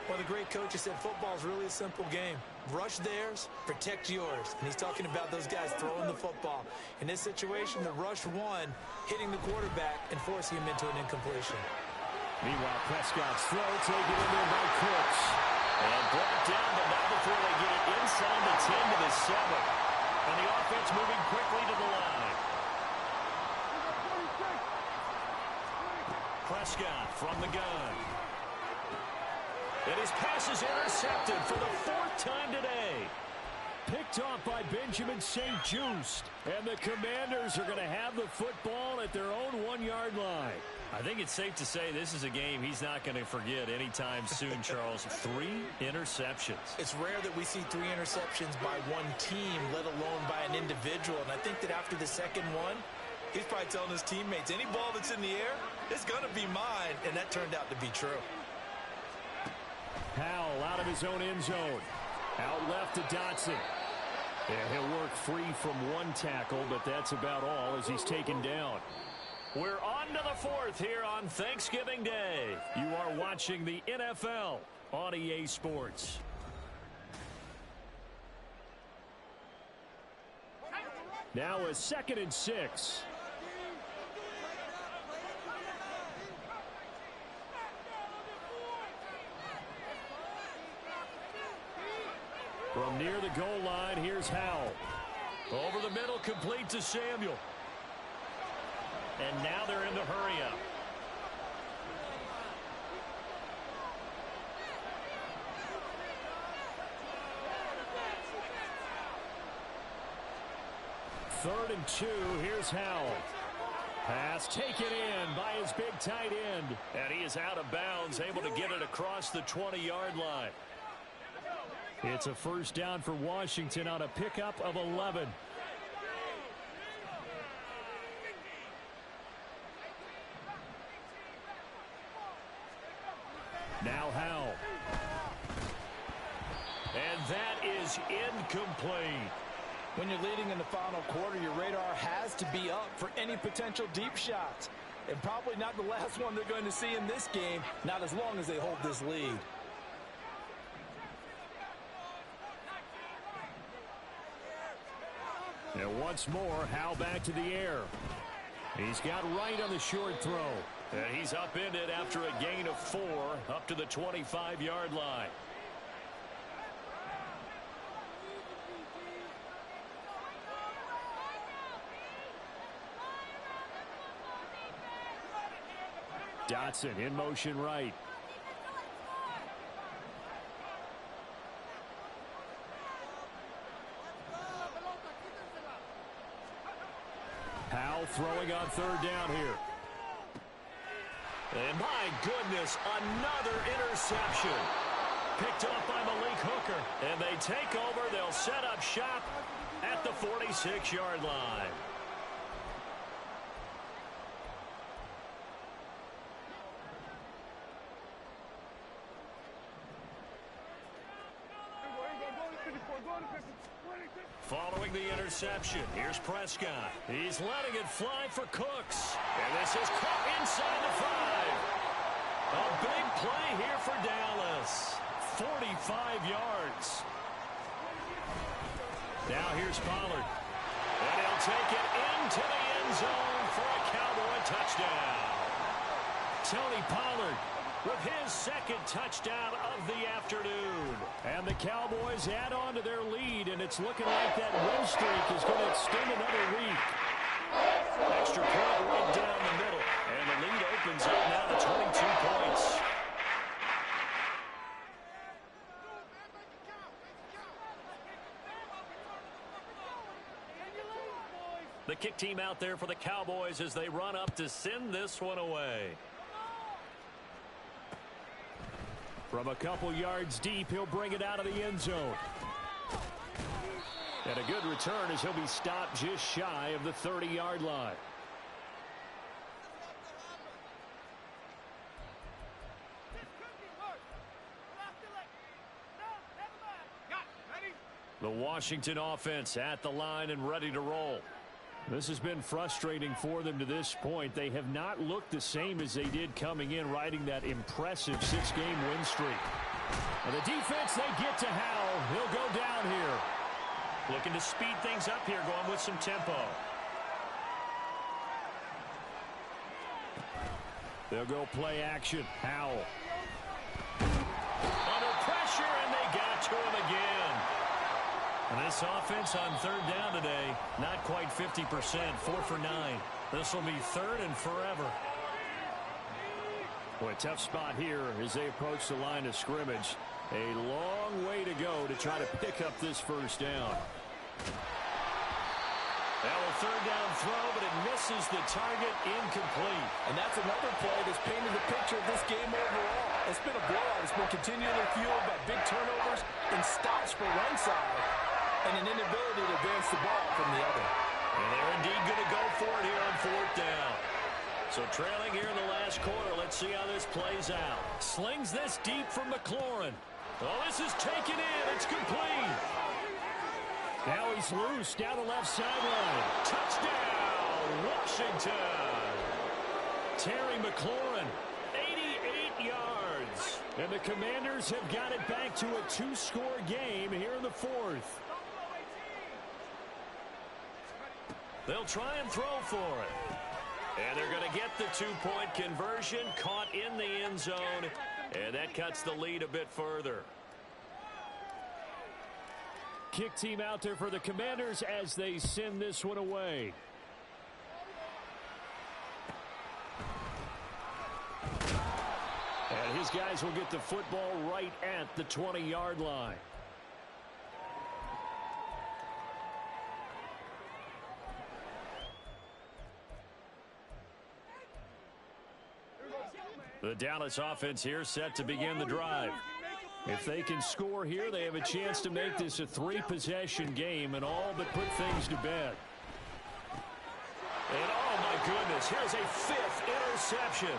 Well, the great coach has said football is really a simple game. Rush theirs, protect yours. And he's talking about those guys throwing the football. In this situation, the rush one, hitting the quarterback and forcing him into an incompletion. Meanwhile, Prescott's throw taken in there by Cooks. And brought down, but not before they get it inside the 10 to the 7. And the offense moving quickly to the line. Prescott from the gun. And his pass is intercepted for the 4th time today. Picked off by Benjamin St-Juste. And the Commanders are going to have the football at their own 1-yard line. I think it's safe to say this is a game he's not going to forget anytime soon, Charles. 3 interceptions. It's rare that we see 3 interceptions by one team, let alone by an individual. And I think that after the second one, He's probably telling his teammates, any ball that's in the air, it's going to be mine, and that turned out to be true. Powell out of his own end zone. Out left to Dotson. And he'll work free from one tackle, but that's about all as he's taken down. We're on to the fourth here on Thanksgiving Day. You are watching the NFL on EA Sports. Now a 2nd and 6. From near the goal line, here's Howell. Over the middle, complete to Samuel. And now they're in the hurry up. Third and 2, here's Howell. Pass taken in by his big tight end. And he is out of bounds, able to get it across the 20-yard line. It's a first down for Washington on a pickup of 11. Now Howell. And that is incomplete. When you're leading in the final quarter, your radar has to be up for any potential deep shots. And probably not the last one they're going to see in this game, not as long as they hold this lead. And once more, Howell back to the air. He's got right on the short throw. And he's upended after a gain of 4 up to the 25-yard line. Dotson in motion right. Powell throwing on third down here. And my goodness, another interception. Picked off by Malik Hooker. And they take over. They'll set up shop at the 46-yard line. Following the interception, here's Prescott. He's letting it fly for Cooks. And this is caught inside the 5. A big play here for Dallas. 45 yards. Now here's Pollard. And he'll take it into the end zone for a Cowboy touchdown. Tony Pollard with his 2nd touchdown of the afternoon. And the Cowboys add on to their lead, and it's looking like that win streak is going to extend another week. Extra point right down the middle, and the lead opens up now to 22 points. The kick team out there for the Cowboys as they run up to send this one away. From a couple yards deep, he'll bring it out of the end zone. And a good return as he'll be stopped just shy of the 30-yard line. The Washington offense at the line and ready to roll. This has been frustrating for them to this point. They have not looked the same as they did coming in, riding that impressive 6-game win streak. And the defense, they get to Howell. He'll go down here. Looking to speed things up here, going with some tempo. They'll go play action. Howell. Under pressure, and they got to him again. And this offense on third down today, not quite 50%, 4 for 9. This will be 3rd and forever. Boy, tough spot here as they approach the line of scrimmage. A long way to go to try to pick up this first down. Now a third down throw, but it misses the target, incomplete. And that's another play that's painted the picture of this game overall. It's been a blowout. It's been continually fueled by big turnovers and stops for one side, and an inability to advance the ball from the other. And they're indeed going to go for it here on fourth down. So trailing here in the last quarter. Let's see how this plays out. Slings this deep from McLaurin. Oh, this is taken in. It's complete. Now he's loose down the left sideline. Touchdown, Washington. Terry McLaurin, 88 yards. And the Commanders have got it back to a 2-score game here in the fourth. They'll try and throw for it. And they're going to get the 2-point conversion, caught in the end zone, and that cuts the lead a bit further. Kick team out there for the Commanders as they send this one away. And his guys will get the football right at the 20-yard line. The Dallas offense here set to begin the drive. If they can score here, they have a chance to make this a 3-possession game and all but put things to bed. And oh my goodness, here's a 5th interception.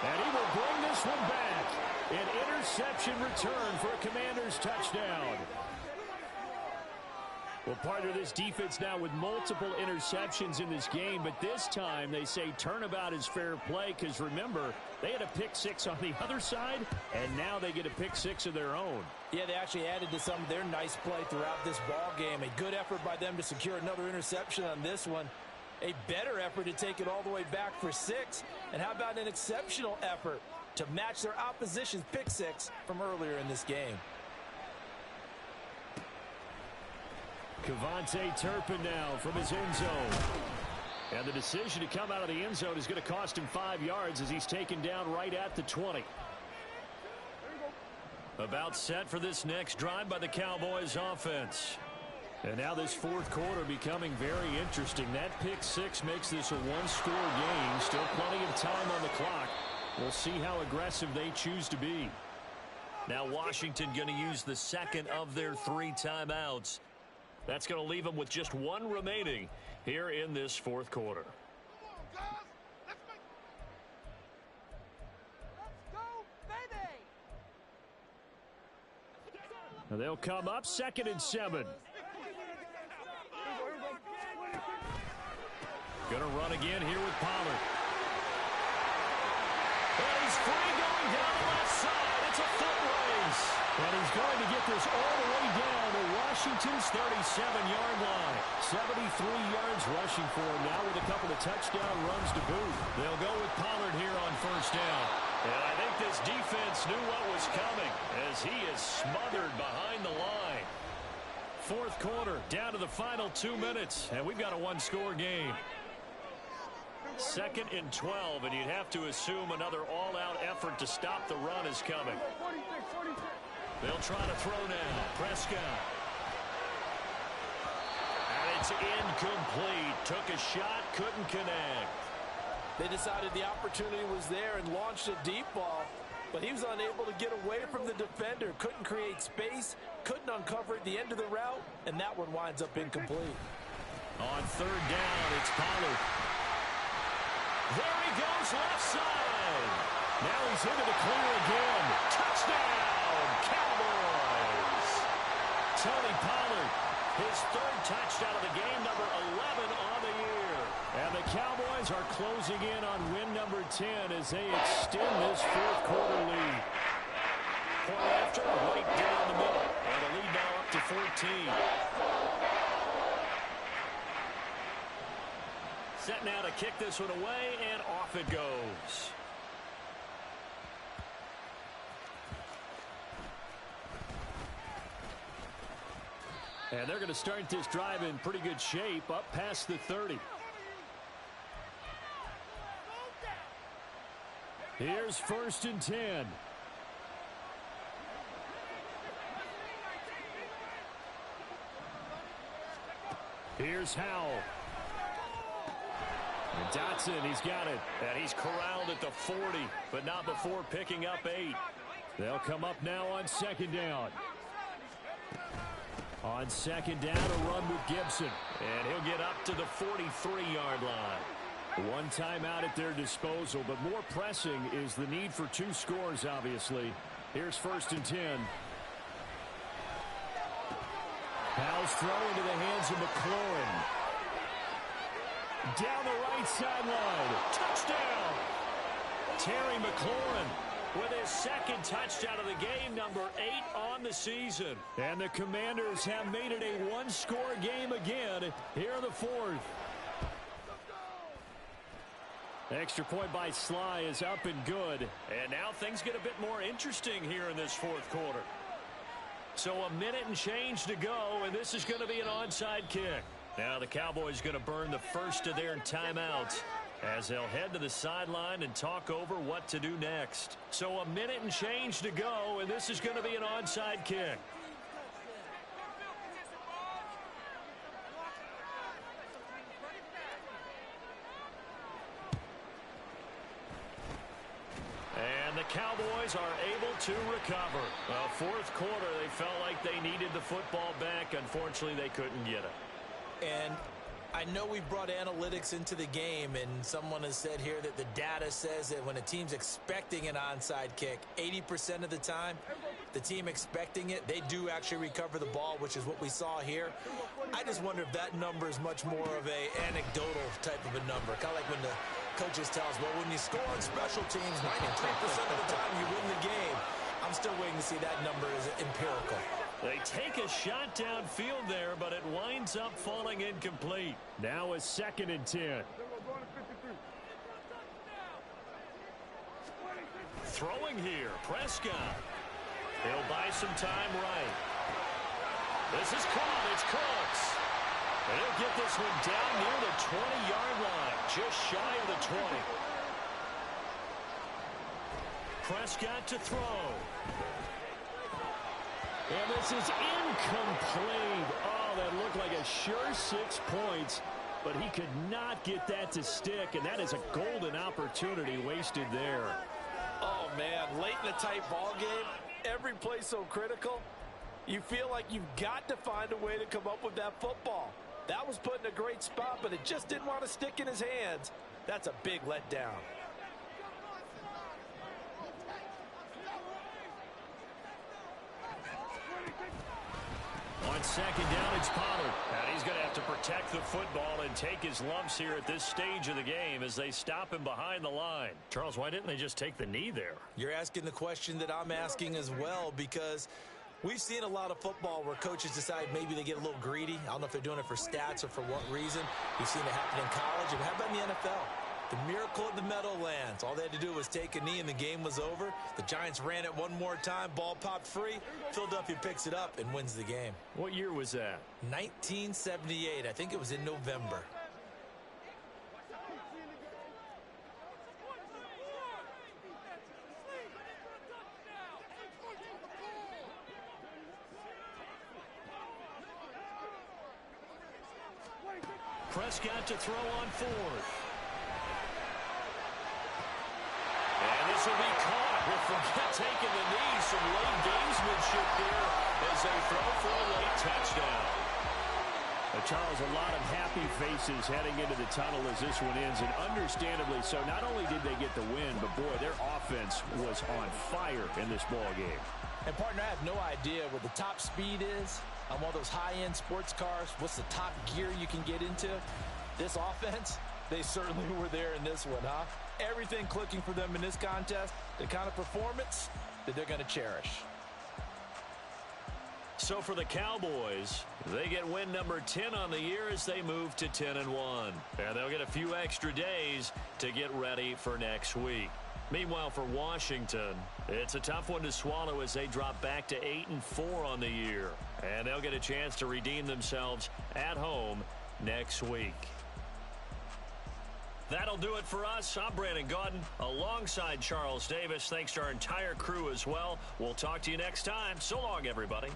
And he will bring this one back. An interception return for a Commanders touchdown. Well, part of this defense now with multiple interceptions in this game, but this time they say turnabout is fair play because, remember, they had a pick 6 on the other side, and now they get a pick 6 of their own. Yeah, they actually added to some of their nice play throughout this ball game. A good effort by them to secure another interception on this one. A better effort to take it all the way back for 6. And how about an exceptional effort to match their opposition's pick 6 from earlier in this game? Kevontae Turpin now from his end zone. And the decision to come out of the end zone is going to cost him 5 yards as he's taken down right at the 20. About set for this next drive by the Cowboys offense. And now this fourth quarter becoming very interesting. That pick 6 makes this a 1-score game. Still plenty of time on the clock. We'll see how aggressive they choose to be. Now Washington going to use the second of their 3 timeouts. That's going to leave them with just 1 remaining here in this fourth quarter. Now they'll come up 2nd and 7. Going to run again here with Pollard. And he's free going down the left side. It's a foot race. And he's going to get this all the way down to Washington's 37-yard line. 73 yards rushing for him now with a couple of touchdown runs to boot. They'll go with Pollard here on first down. And I think this defense knew what was coming as he is smothered behind the line. Fourth quarter, down to the final 2 minutes, and we've got a 1-score game. 2nd and 12, and you'd have to assume another all-out effort to stop the run is coming. They'll try to throw now. Prescott. And it's incomplete. Took a shot, couldn't connect. They decided the opportunity was there and launched a deep ball, but he was unable to get away from the defender. Couldn't create space, couldn't uncover at the end of the route, and that one winds up incomplete. On third down, it's Pollard. There he goes, left side. Now he's into the clear again. Touchdown, Cowboys. Tony Pollard, his 3rd touchdown of the game, number 11 on the year. And the Cowboys are closing in on win number 10 as they extend this fourth quarter lead. Point after, right down the middle. And the lead now up to 14. Set now to kick this one away, and off it goes. And they're going to start this drive in pretty good shape, up past the 30. Here's 1st and 10. Here's Howell. And Dotson, he's got it. And he's corralled at the 40, but not before picking up 8. They'll come up now on 2nd down. On On second down, a run with Gibson. And he'll get up to the 43-yard line. One timeout at their disposal, but more pressing is the need for 2 scores, obviously. Here's 1st and 10. Powell's throw into the hands of McLaurin. Down the right sideline. Touchdown! Terry McLaurin with his 2nd touchdown of the game, number 8 on the season. And the Commanders have made it a 1-score game again here in the 4th. Extra point by Sly is up and good. And now things get a bit more interesting here in this 4th quarter. So a minute and change to go, and this is going to be an onside kick. Now the Cowboys going to burn the first of their timeouts as they'll head to the sideline and talk over what to do next. So a minute and change to go, and this is going to be an onside kick. And the Cowboys are able to recover. Well, 4th quarter, they felt like they needed the football back. Unfortunately, they couldn't get it. And I know we brought analytics into the game, and someone has said here that the data says that when a team's expecting an onside kick, 80% of the time, the team expecting it, they do actually recover the ball, which is what we saw here. I just wonder if that number is much more of a anecdotal type of a number, kind of like when the coaches tell us, well, when you score on special teams, 93% of the time you win the game. I'm still waiting to see that number is empirical. They take a shot downfield there, but it winds up falling incomplete. Now a 2nd and 10. Throwing here, Prescott. He'll buy some time right. This is caught. It's Cooks. And he'll get this one down near the 20-yard line, just shy of the 20. Prescott to throw. And this is incomplete. Oh, that looked like a sure 6 points, but he could not get that to stick, and that is a golden opportunity wasted there. Oh, man, late in a tight ball game, every play so critical. You feel like you've got to find a way to come up with that football. That was put in a great spot, but it just didn't want to stick in his hands. That's a big letdown. On second down, it's Pollard. And he's going to have to protect the football and take his lumps here at this stage of the game as they stop him behind the line. Charles, why didn't they just take the knee there? You're asking the question that I'm asking as well, because we've seen a lot of football where coaches decide maybe they get a little greedy. I don't know if they're doing it for stats or for what reason. We've seen it happen in college. And how about in the NFL? The miracle of the Meadowlands. All they had to do was take a knee and the game was over. The Giants ran it one more time. Ball popped free. Philadelphia picks it up and wins the game. What year was that? 1978. I think it was in November. Prescott to throw on 4th. And this will be caught. We'll forget taking the knee. Some late gamesmanship here as they throw for a late touchdown. Charles, a lot of happy faces heading into the tunnel as this one ends, and understandably so. Not only did they get the win, but boy, their offense was on fire in this ball game. And partner, I have no idea what the top speed is on one of those high-end sports cars. What's the top gear you can get into? This offense, they certainly were there in this one, huh? Everything clicking for them in this contest, the kind of performance that they're going to cherish. So for the Cowboys, they get win number 10 on the year as they move to 10-1. And they'll get a few extra days to get ready for next week. Meanwhile, for Washington, it's a tough one to swallow as they drop back to 8-4 on the year. And they'll get a chance to redeem themselves at home next week. That'll do it for us. I'm Brandon Gaudin alongside Charles Davis. Thanks to our entire crew as well. We'll talk to you next time. So long, everybody.